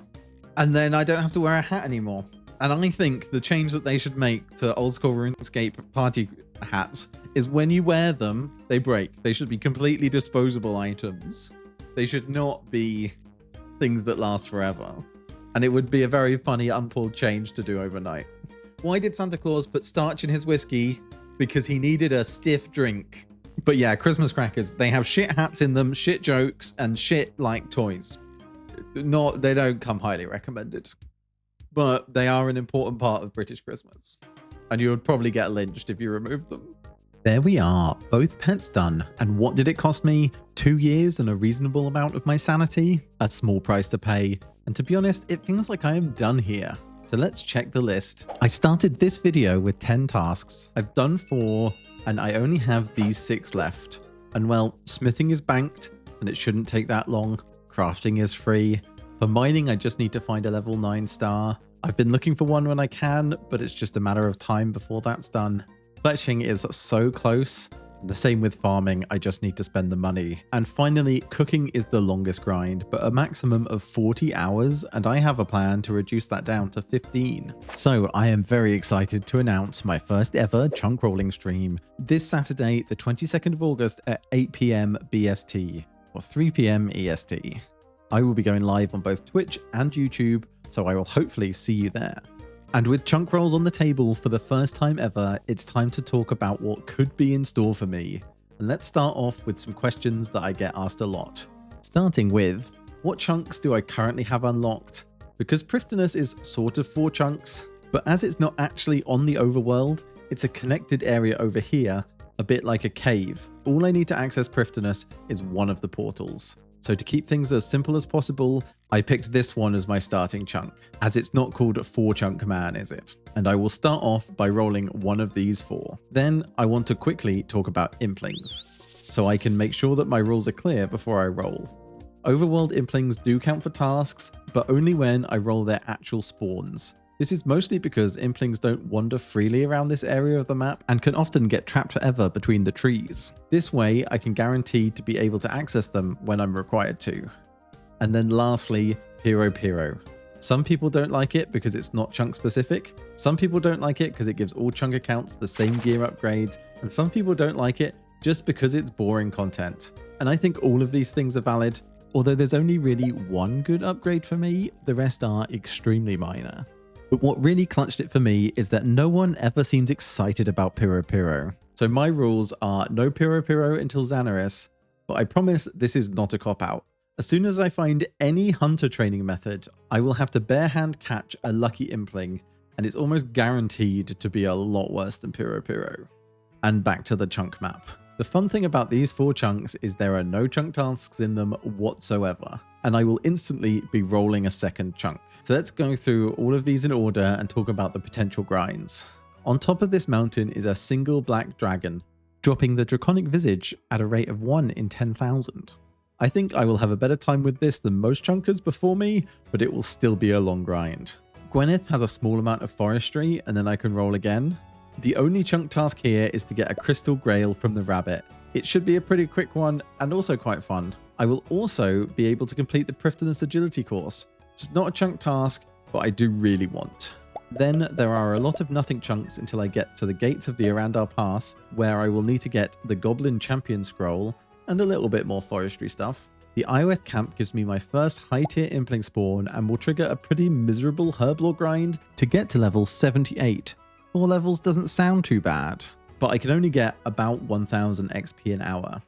And then I don't have to wear a hat anymore. And I think the change that they should make to old school RuneScape party hats is when you wear them, they break. They should be completely disposable items. They should not be things that last forever. And it would be a very funny unpulled change to do overnight. Why did Santa Claus put starch in his whiskey? Because he needed a stiff drink. But yeah, Christmas crackers, they have shit hats in them, shit jokes, and shit like toys. They don't come highly recommended. But they are an important part of British Christmas. And you would probably get lynched if you removed them. There we are, both pets done. And what did it cost me? 2 years and a reasonable amount of my sanity? A small price to pay. And to be honest, it feels like I am done here. So let's check the list. I started this video with 10 tasks. I've done 4, and I only have these 6 left. And well, smithing is banked, and it shouldn't take that long. Crafting is free. For mining, I just need to find a level 9 star. I've been looking for one when I can, but it's just a matter of time before that's done. Fletching is so close. The same with farming, I just need to spend the money. And finally, cooking is the longest grind, but a maximum of 40 hours, and I have a plan to reduce that down to 15. So I am very excited to announce my first ever chunk rolling stream this Saturday, the 22nd of August at 8 PM BST, or 3 PM EST. I will be going live on both Twitch and YouTube, so I will hopefully see you there. And with chunk rolls on the table for the first time ever, it's time to talk about what could be in store for me. And let's start off with some questions that I get asked a lot. Starting with, what chunks do I currently have unlocked? Because Prifddinas is sort of 4 chunks, but as it's not actually on the overworld, it's a connected area over here, a bit like a cave. All I need to access Prifddinas is one of the portals. So to keep things as simple as possible, I picked this one as my starting chunk, as it's not called 4 chunk man, is it? And I will start off by rolling one of these 4. Then I want to quickly talk about implings, so I can make sure that my rules are clear before I roll. Overworld implings do count for tasks, but only when I roll their actual spawns. This is mostly because implings don't wander freely around this area of the map and can often get trapped forever between the trees. This way, I can guarantee to be able to access them when I'm required to. And then lastly, Pyro. Some people don't like it because it's not chunk specific, some people don't like it because it gives all chunk accounts the same gear upgrades, and some people don't like it just because it's boring content. And I think all of these things are valid, although there's only really one good upgrade for me, the rest are extremely minor. But what really clutched it for me is that no one ever seems excited about Pyro. So my rules are no Pyro until Xanaris, but I promise this is not a cop-out. As soon as I find any hunter training method, I will have to bare hand catch a lucky impling, and it's almost guaranteed to be a lot worse than Pyro. And back to the chunk map. The fun thing about these 4 chunks is there are no chunk tasks in them whatsoever, and I will instantly be rolling a second chunk. So let's go through all of these in order and talk about the potential grinds. On top of this mountain is a single black dragon, dropping the draconic visage at a rate of 1 in 10,000. I think I will have a better time with this than most chunkers before me, but it will still be a long grind. Gwyneth has a small amount of forestry, and then I can roll again. The only chunk task here is to get a crystal grail from the rabbit. It should be a pretty quick one and also quite fun. I will also be able to complete the Prifddinas agility course. Just not a chunk task, but I do really want. Then there are a lot of nothing chunks until I get to the gates of the Arandar Pass, where I will need to get the Goblin Champion Scroll and a little bit more forestry stuff. The Ioeth camp gives me my first high tier impling spawn and will trigger a pretty miserable herblore grind to get to level 78. 4 levels doesn't sound too bad, but I can only get about 1000 XP an hour.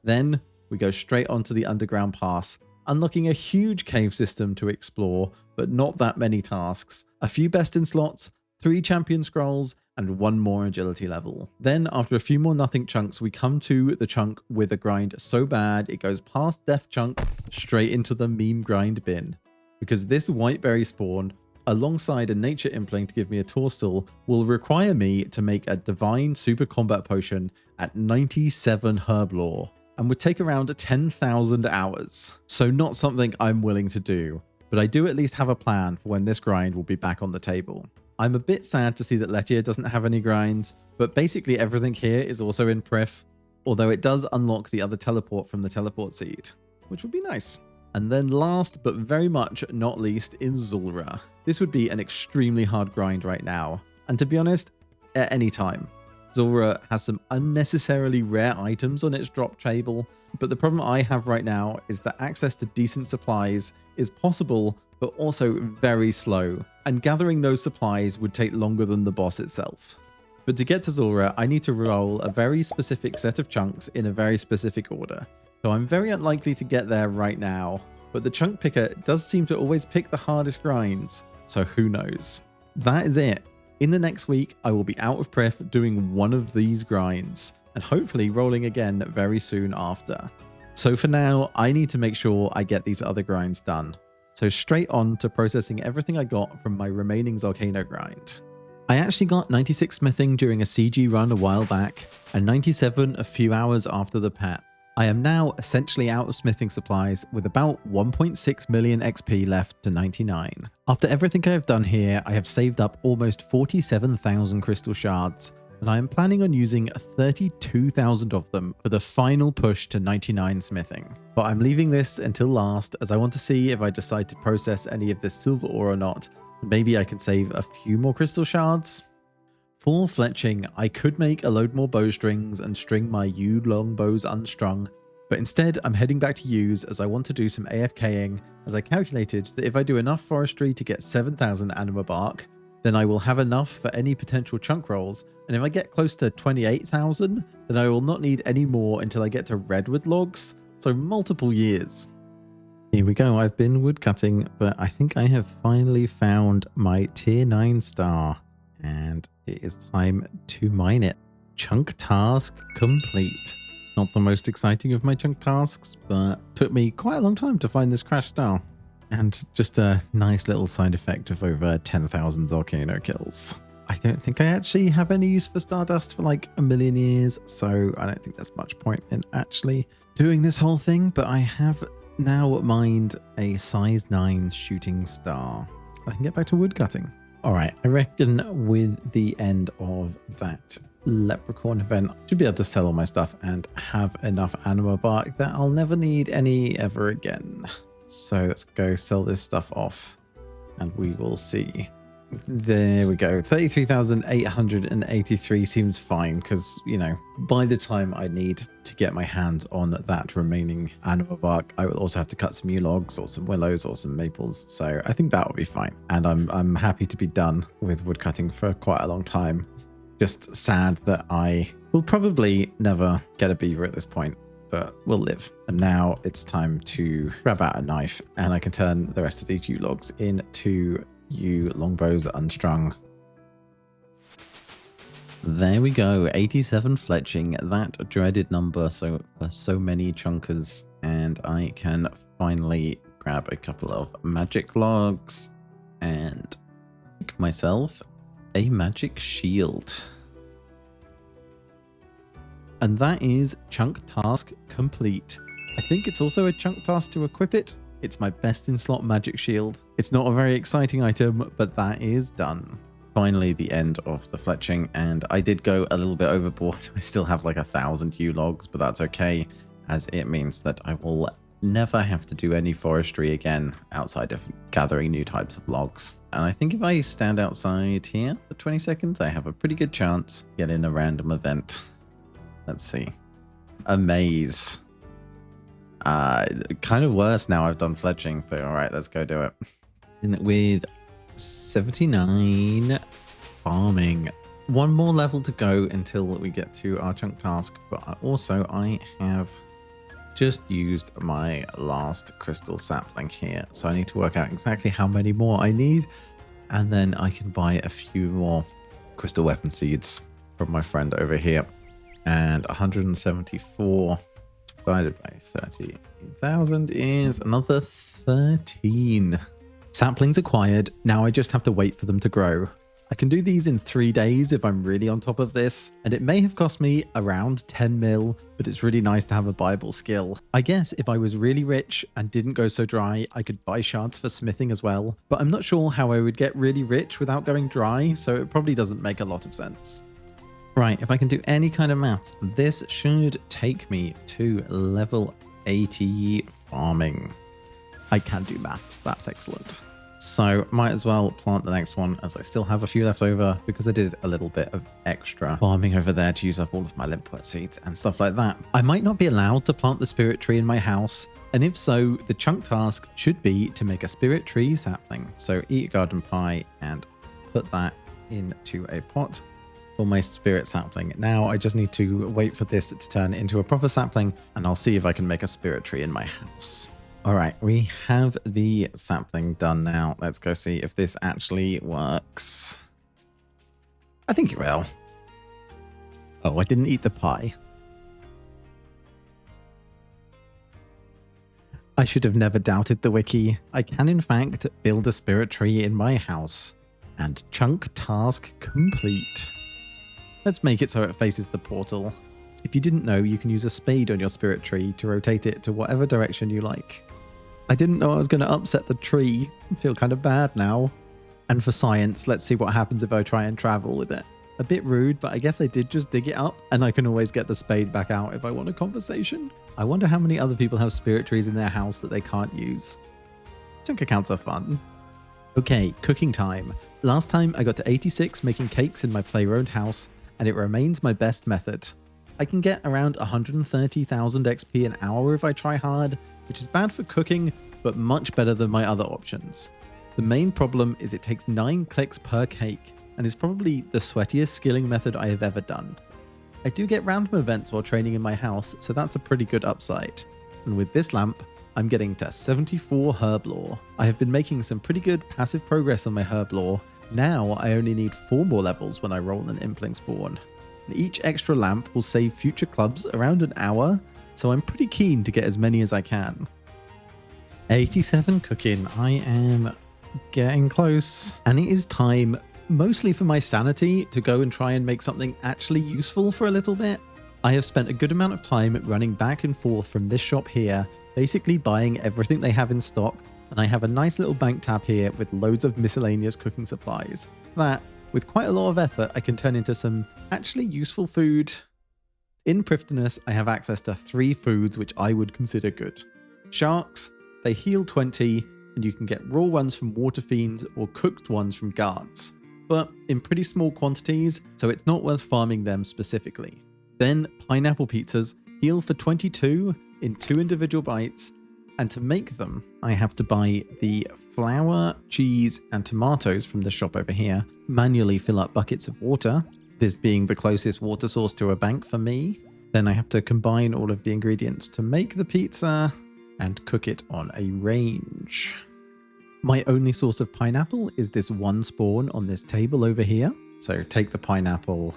Then we go straight onto the underground pass, unlocking a huge cave system to explore, but not that many tasks. A few best in slots, 3 champion scrolls, and 1 more agility level. Then after a few more nothing chunks, we come to the chunk with a grind so bad it goes past death chunk straight into the meme grind bin. Because this whiteberry spawn, alongside a nature impling to give me a torsal, will require me to make a divine super combat potion at 97 herblore, and would take around 10,000 hours. So not something I'm willing to do, but I do at least have a plan for when this grind will be back on the table. I'm a bit sad to see that Letia doesn't have any grinds, but basically everything here is also in Prif, although it does unlock the other teleport from the teleport seed, which would be nice. And then last but very much not least is Zulrah. This would be an extremely hard grind right now, and to be honest, at any time. Zulrah has some unnecessarily rare items on its drop table, but the problem I have right now is that access to decent supplies is possible, but also very slow. and gathering those supplies would take longer than the boss itself. But to get to Zora, I need to roll a very specific set of chunks in a very specific order. So I'm very unlikely to get there right now, but the chunk picker does seem to always pick the hardest grinds, so who knows. That is it. In the next week, I will be out of Prif doing one of these grinds, and hopefully rolling again very soon after. So for now, I need to make sure I get these other grinds done. So straight on to processing everything I got from my remaining Volcano grind. I actually got 96 smithing during a CG run a while back, and 97 a few hours after the pet. I am now essentially out of smithing supplies with about 1.6 million XP left to 99. After everything I have done here, I have saved up almost 47,000 crystal shards, and I am planning on using 32,000 of them for the final push to 99 smithing. But I'm leaving this until last as I want to see if I decide to process any of this silver ore or not. Maybe I can save a few more crystal shards. For fletching, I could make a load more bowstrings and string my yew longbows unstrung, but instead I'm heading back to yews as I want to do some AFKing, as I calculated that if I do enough forestry to get 7,000 anima bark, then I will have enough for any potential chunk rolls, and if I get close to 28,000, then I will not need any more until I get to redwood logs, so multiple years. Here we go, I've been woodcutting, but I think I have finally found my tier 9 star, and it is time to mine it. Chunk task complete. Not the most exciting of my chunk tasks, but took me quite a long time to find this crash star. And just a nice little side effect of over 10,000 Volcano kills. I don't think I actually have any use for Stardust for like a million years, so I don't think there's much point in actually doing this whole thing, but I have now mined a size 9 shooting star. I can get back to woodcutting. All right, I reckon with the end of that leprechaun event, I should be able to sell all my stuff and have enough anima bark that I'll never need any ever again. So let's go sell this stuff off and we will see. There we go. 33,883 seems fine because, you know, by the time I need to get my hands on that remaining anima bark, I will also have to cut some yew logs or some willows or some maples. So I think that will be fine. And I'm happy to be done with woodcutting for quite a long time. Just sad that I will probably never get a beaver at this point, but we'll live. And now it's time to grab out a knife and I can turn the rest of these yew logs into yew longbows unstrung. There we go, 87 fletching, that dreaded number for so many chunkers, and I can finally grab a couple of magic logs and make myself a magic shield. And that is chunk task complete. I think it's also a chunk task to equip it. It's my best in slot magic shield. It's not a very exciting item, but that is done. Finally, the end of the fletching, and I did go a little bit overboard. I still have like 1,000 yew logs, but that's okay, as it means that I will never have to do any forestry again outside of gathering new types of logs. And I think if I stand outside here for 20 seconds, I have a pretty good chance to get in a random event. Let's see. A maze. Kind of worse now I've done fletching, but all right, let's go do it. And with 79 farming, one more level to go until we get to our chunk task, but also I have just used my last crystal sapling here, so I need to work out exactly how many more I need, and then I can buy a few more crystal weapon seeds from my friend over here. And 174 divided by 30,000 is another 13. Saplings acquired. Now I just have to wait for them to grow. I can do these in 3 days if I'm really on top of this, and it may have cost me around 10 mil, but it's really nice to have a buyable skill. I guess if I was really rich and didn't go so dry, I could buy shards for smithing as well, but I'm not sure how I would get really rich without going dry, so it probably doesn't make a lot of sense. Right, if I can do any kind of maths, this should take me to level 80 farming. I can do maths, that's excellent. So might as well plant the next one as I still have a few left over because I did a little bit of extra farming over there to use up all of my limpwort seeds and stuff like that. I might not be allowed to plant the spirit tree in my house, and if so, the chunk task should be to make a spirit tree sapling. So eat garden pie and put that into a pot for my spirit sapling. Now I just need to wait for this to turn into a proper sapling, and I'll see if I can make a spirit tree in my house. All right, we have the sapling done now. Let's go see if this actually works. I think it will. Oh, I didn't eat the pie. I should have never doubted the wiki. I can in fact build a spirit tree in my house. And chunk task complete. Let's make it so it faces the portal. If you didn't know, you can use a spade on your spirit tree to rotate it to whatever direction you like. I didn't know I was going to upset the tree. I feel kind of bad now. And for science, let's see what happens if I try and travel with it. A bit rude, but I guess I did just dig it up, and I can always get the spade back out if I want a conversation. I wonder how many other people have spirit trees in their house that they can't use. Chunk accounts are fun. Okay, cooking time. Last time I got to 86 making cakes in my play-road house, and it remains my best method. I can get around 130,000 XP an hour if I try hard, which is bad for cooking, but much better than my other options. The main problem is it takes 9 clicks per cake, and is probably the sweatiest skilling method I have ever done. I do get random events while training in my house, so that's a pretty good upside. And with this lamp, I'm getting to 74 herb lore. I have been making some pretty good passive progress on my herb lore. Now I only need 4 more levels when I roll an impling spawn. And each extra lamp will save future clubs around an hour, so I'm pretty keen to get as many as I can. 87 cooking. I am getting close. And it is time, mostly for my sanity, to go and try and make something actually useful for a little bit. I have spent a good amount of time running back and forth from this shop here, basically buying everything they have in stock, and I have a nice little bank tab here with loads of miscellaneous cooking supplies. That, with quite a lot of effort, I can turn into some actually useful food. In Prifddinas, I have access to 3 foods which I would consider good. Sharks, they heal 20, and you can get raw ones from water fiends or cooked ones from guards, but in pretty small quantities, so it's not worth farming them specifically. Then pineapple pizzas heal for 22 in 2 individual bites, and to make them, I have to buy the flour, cheese, and tomatoes from the shop over here, manually fill up buckets of water, this being the closest water source to a bank for me. Then I have to combine all of the ingredients to make the pizza and cook it on a range. My only source of pineapple is this 1 spawn on this table over here. So take the pineapple,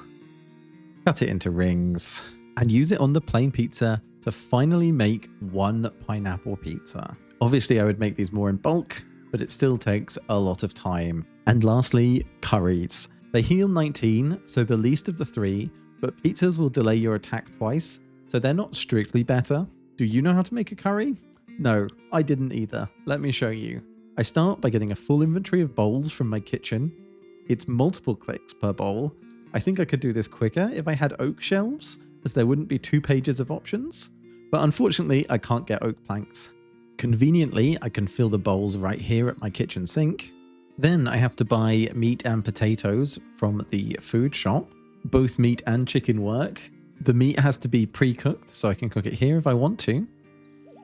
cut it into rings, and use it on the plain pizza to finally make 1 pineapple pizza. Obviously, I would make these more in bulk, but it still takes a lot of time. And lastly, curries. They heal 19, so the least of the 3, but pizzas will delay your attack twice, so they're not strictly better. Do you know how to make a curry? No, I didn't either. Let me show you. I start by getting a full inventory of bowls from my kitchen. It's multiple clicks per bowl. I think I could do this quicker if I had oak shelves, as there wouldn't be 2 pages of options. But unfortunately, I can't get oak planks. Conveniently, I can fill the bowls right here at my kitchen sink. Then I have to buy meat and potatoes from the food shop. Both meat and chicken work. The meat has to be pre-cooked, so I can cook it here if I want to.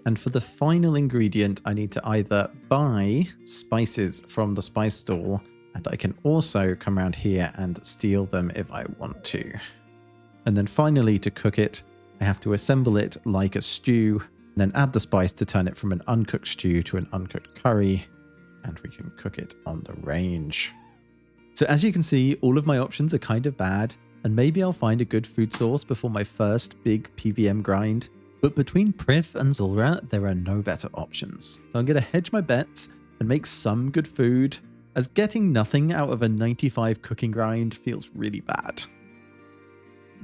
And for the final ingredient, I need to either buy spices from the spice store, and I can also come around here and steal them if I want to. And then finally, to cook it, I have to assemble it like a stew, and then add the spice to turn it from an uncooked stew to an uncooked curry, and we can cook it on the range. So as you can see, all of my options are kind of bad, and maybe I'll find a good food source before my first big PVM grind. But between Prif and Zulra, there are no better options. So I'm going to hedge my bets and make some good food, as getting nothing out of a 95 cooking grind feels really bad.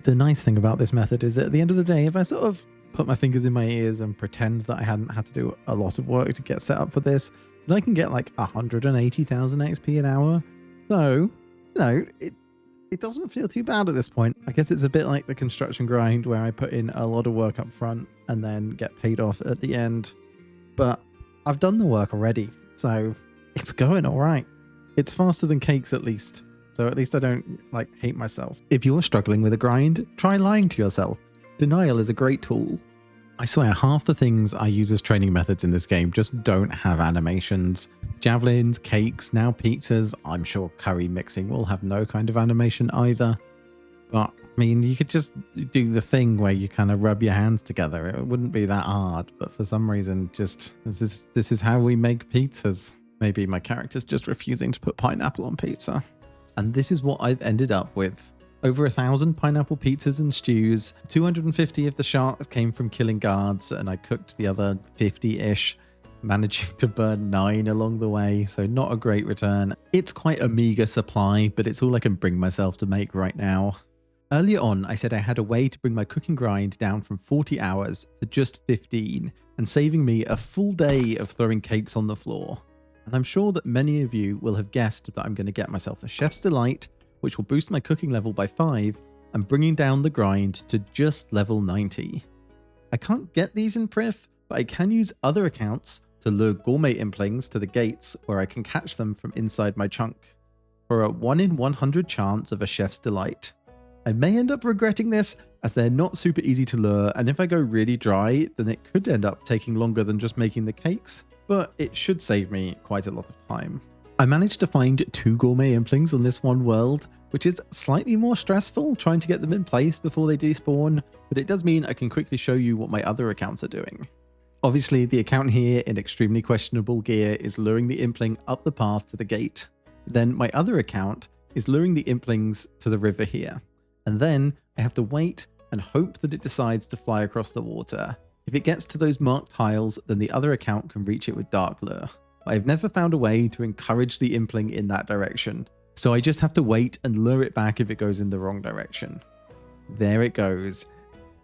The nice thing about this method is that at the end of the day, if I sort of put my fingers in my ears and pretend that I hadn't had to do a lot of work to get set up for this, then I can get like 180,000 XP an hour. So, you know, it doesn't feel too bad at this point. I guess it's a bit like the construction grind where I put in a lot of work up front and then get paid off at the end. But I've done the work already, so It's going all right. It's faster than cakes at least. So at least I don't like hate myself. If you're struggling with a grind, try lying to yourself. Denial is a great tool. I swear half the things I use as training methods in this game just don't have animations. Javelins, cakes, now pizzas. I'm sure curry mixing will have no kind of animation either. But I mean, you could just do the thing where you kind of rub your hands together. It wouldn't be that hard, but for some reason, just this is how we make pizzas. Maybe my character's just refusing to put pineapple on pizza. And this is what I've ended up with. Over 1,000 pineapple pizzas and stews. 250 of the sharks came from killing guards, and I cooked the other 50-ish, managing to burn 9 along the way, so not a great return. It's quite a meager supply, but it's all I can bring myself to make right now. Earlier on, I said I had a way to bring my cooking grind down from 40 hours to just 15, and saving me a full day of throwing cakes on the floor. And I'm sure that many of you will have guessed that I'm going to get myself a Chef's Delight, which will boost my cooking level by 5 and bringing down the grind to just level 90. I can't get these in Prif, but I can use other accounts to lure gourmet implings to the gates where I can catch them from inside my chunk, for a 1 in 100 chance of a Chef's Delight. I may end up regretting this as they're not super easy to lure, and if I go really dry, then it could end up taking longer than just making the cakes, but it should save me quite a lot of time. I managed to find 2 gourmet implings on this one world, which is slightly more stressful trying to get them in place before they despawn, but it does mean I can quickly show you what my other accounts are doing. Obviously, the account here in extremely questionable gear is luring the impling up the path to the gate. Then my other account is luring the implings to the river here. And then I have to wait and hope that it decides to fly across the water. If it gets to those marked tiles, then the other account can reach it with Dark Lure. I've never found a way to encourage the impling in that direction, so I just have to wait and lure it back if it goes in the wrong direction. There it goes,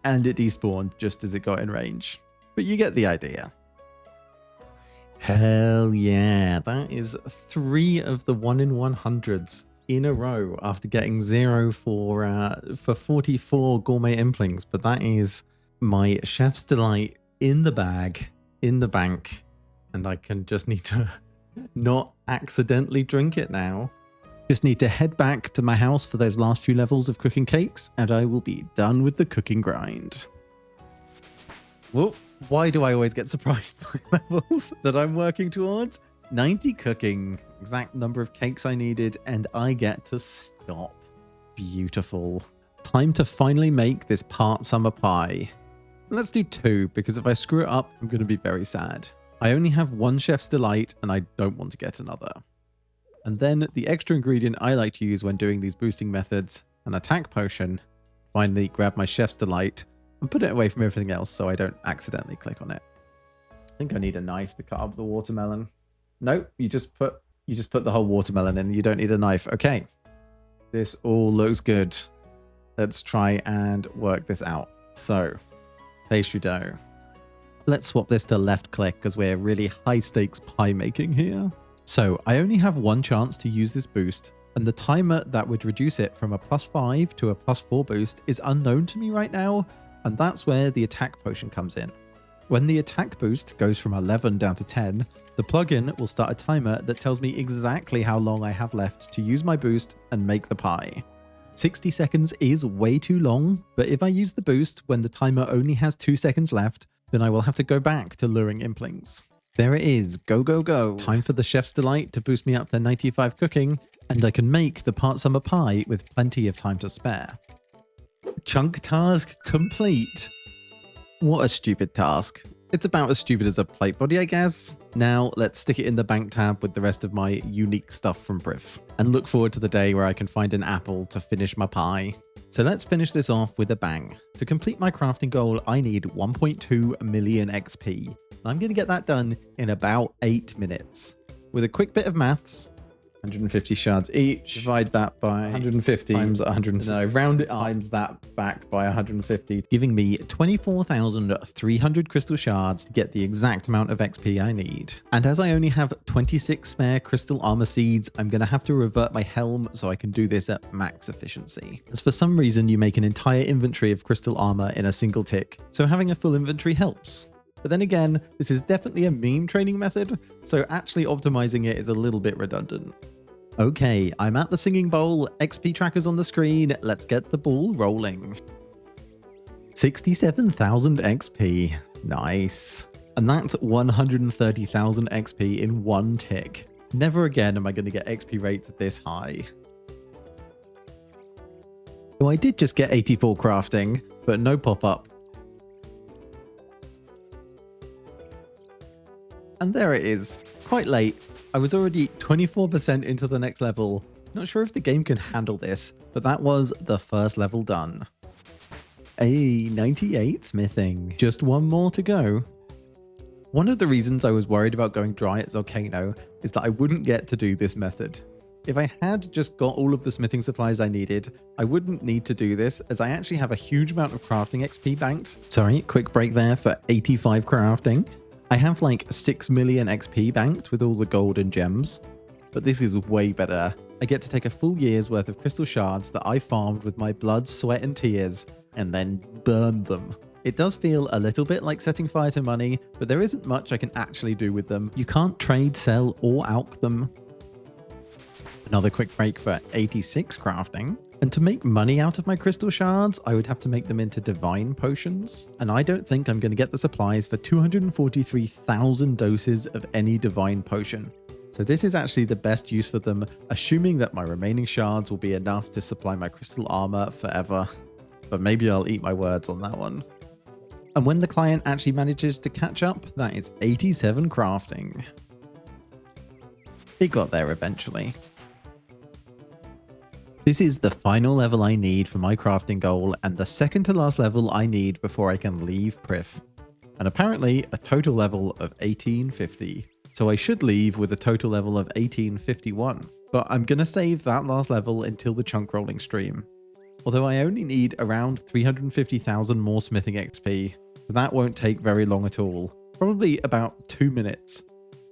and it despawned just as it got in range. But you get the idea. Hell yeah, that is 3 of the 1 in 100s in a row after getting 0 for 44 gourmet implings. But that is my Chef's Delight in the bag, in the bank. And I can just need to not accidentally drink it now. Just need to head back to my house for those last few levels of cooking cakes, and I will be done with the cooking grind. Whoa, why do I always get surprised by levels that I'm working towards? 90 cooking, exact number of cakes I needed, and I get to stop. Beautiful. Time to finally make this part summer pie. Let's do 2, because if I screw it up, I'm going to be very sad. I only have 1 Chef's Delight, and I don't want to get another. And then the extra ingredient I like to use when doing these boosting methods, an attack potion. Finally grab my Chef's Delight and put it away from everything else so I don't accidentally click on it. I think I need a knife to cut up the watermelon. Nope, you just put the whole watermelon in. You don't need a knife. Okay. This all looks good. Let's try and work this out. So, pastry dough. Let's swap this to left click because we're really high stakes pie making here. So I only have 1 chance to use this boost, and the timer that would reduce it from a +5 to a +4 boost is unknown to me right now, and that's where the attack potion comes in. When the attack boost goes from 11 down to 10, the plugin will start a timer that tells me exactly how long I have left to use my boost and make the pie. 60 seconds is way too long, but if I use the boost when the timer only has 2 seconds left, then I will have to go back to luring implings. There it is, go go go. Time for the Chef's Delight to boost me up to 95 cooking, and I can make the part summer pie with plenty of time to spare. Chunk task complete. What a stupid task. It's about as stupid as a plate body, I guess. Now let's stick it in the bank tab with the rest of my unique stuff from Prif, and look forward to the day where I can find an apple to finish my pie. So let's finish this off with a bang. To complete my crafting goal, I need 1.2 million XP. I'm going to get that done in about 8 minutes. With a quick bit of maths, 150 shards each, divide that by 150 times 100. No, round it times that back by 150, giving me 24,300 crystal shards to get the exact amount of XP I need. And as I only have 26 spare crystal armor seeds, I'm going to have to revert my helm so I can do this at max efficiency. As for some reason, you make an entire inventory of crystal armor in a single tick, so having a full inventory helps. But then again, this is definitely a meme training method, so actually optimizing it is a little bit redundant. Okay, I'm at the singing bowl, XP trackers on the screen, let's get the ball rolling. 67,000 XP, nice. And that's 130,000 XP in one tick. Never again am I going to get XP rates this high. So I did just get 84 crafting, but no pop-up. And there it is, quite late. I was already 24% into the next level. Not sure if the game can handle this, but that was the first level done. Hey, 98 smithing. Just one more to go. One of the reasons I was worried about going dry at Volcano is that I wouldn't get to do this method. If I had just got all of the smithing supplies I needed, I wouldn't need to do this as I actually have a huge amount of crafting XP banked. Sorry, quick break there for 85 crafting. I have like 6 million XP banked with all the gold and gems, but this is way better. I get to take a full year's worth of crystal shards that I farmed with my blood, sweat and tears and then burn them. It does feel a little bit like setting fire to money, but there isn't much I can actually do with them. You can't trade, sell or alch them. Another quick break for 86 crafting. And to make money out of my crystal shards, I would have to make them into divine potions. And I don't think I'm going to get the supplies for 243,000 doses of any divine potion. So this is actually the best use for them, assuming that my remaining shards will be enough to supply my crystal armor forever. But maybe I'll eat my words on that one. And when the client actually manages to catch up, that is 87 crafting. It got there eventually. This is the final level I need for my crafting goal and the second to last level I need before I can leave Prif. And apparently a total level of 1850. So I should leave with a total level of 1851. But I'm gonna save that last level until the chunk rolling stream. Although I only need around 350,000 more smithing XP, but that won't take very long at all. Probably about 2 minutes.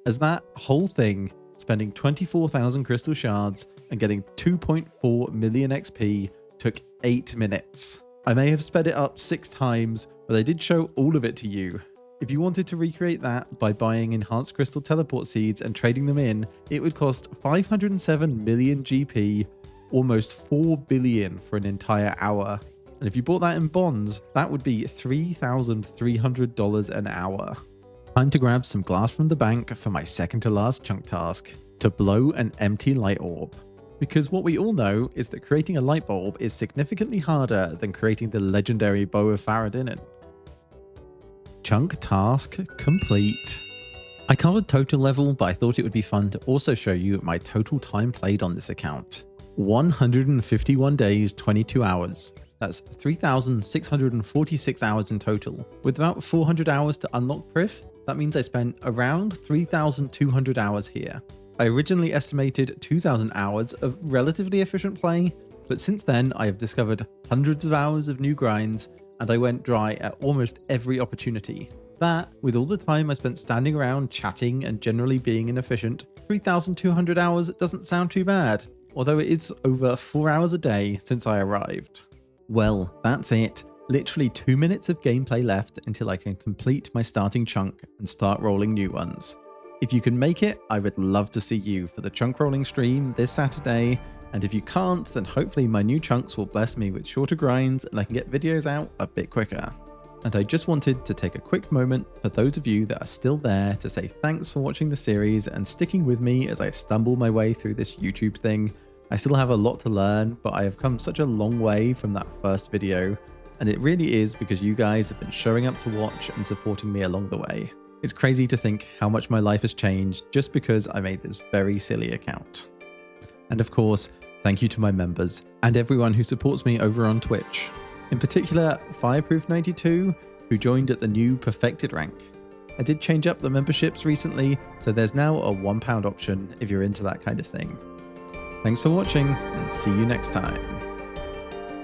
As that whole thing, spending 24,000 crystal shards and getting 2.4 million XP took 8 minutes. I may have sped it up 6 times, but I did show all of it to you. If you wanted to recreate that by buying enhanced crystal teleport seeds and trading them in, it would cost 507 million GP, almost 4 billion for an entire hour. And if you bought that in bonds, that would be $3,300 an hour. Time to grab some glass from the bank for my second to last chunk task, to blow an empty light orb. Because what we all know is that creating a light bulb is significantly harder than creating the legendary bow of Prifddinas. Chunk task complete. I covered total level, but I thought it would be fun to also show you my total time played on this account. 151 days, 22 hours. That's 3,646 hours in total. With about 400 hours to unlock Prif, that means I spent around 3,200 hours here. I originally estimated 2,000 hours of relatively efficient play, but since then I have discovered hundreds of hours of new grinds and I went dry at almost every opportunity. That, with all the time I spent standing around chatting and generally being inefficient, 3,200 hours doesn't sound too bad, although it is over 4 hours a day since I arrived. Well, that's it. Literally 2 minutes of gameplay left until I can complete my starting chunk and start rolling new ones. If you can make it, I would love to see you for the chunk rolling stream this Saturday, and if you can't, then hopefully my new chunks will bless me with shorter grinds and I can get videos out a bit quicker. And I just wanted to take a quick moment for those of you that are still there to say thanks for watching the series and sticking with me as I stumble my way through this YouTube thing. I still have a lot to learn, but I have come such a long way from that first video, and it really is because you guys have been showing up to watch and supporting me along the way. It's crazy to think how much my life has changed just because I made this very silly account. And of course, thank you to my members and everyone who supports me over on Twitch. In particular, Fireproof92, who joined at the new Perfected rank. I did change up the memberships recently, so there's now a £1 option if you're into that kind of thing. Thanks for watching, and see you next time.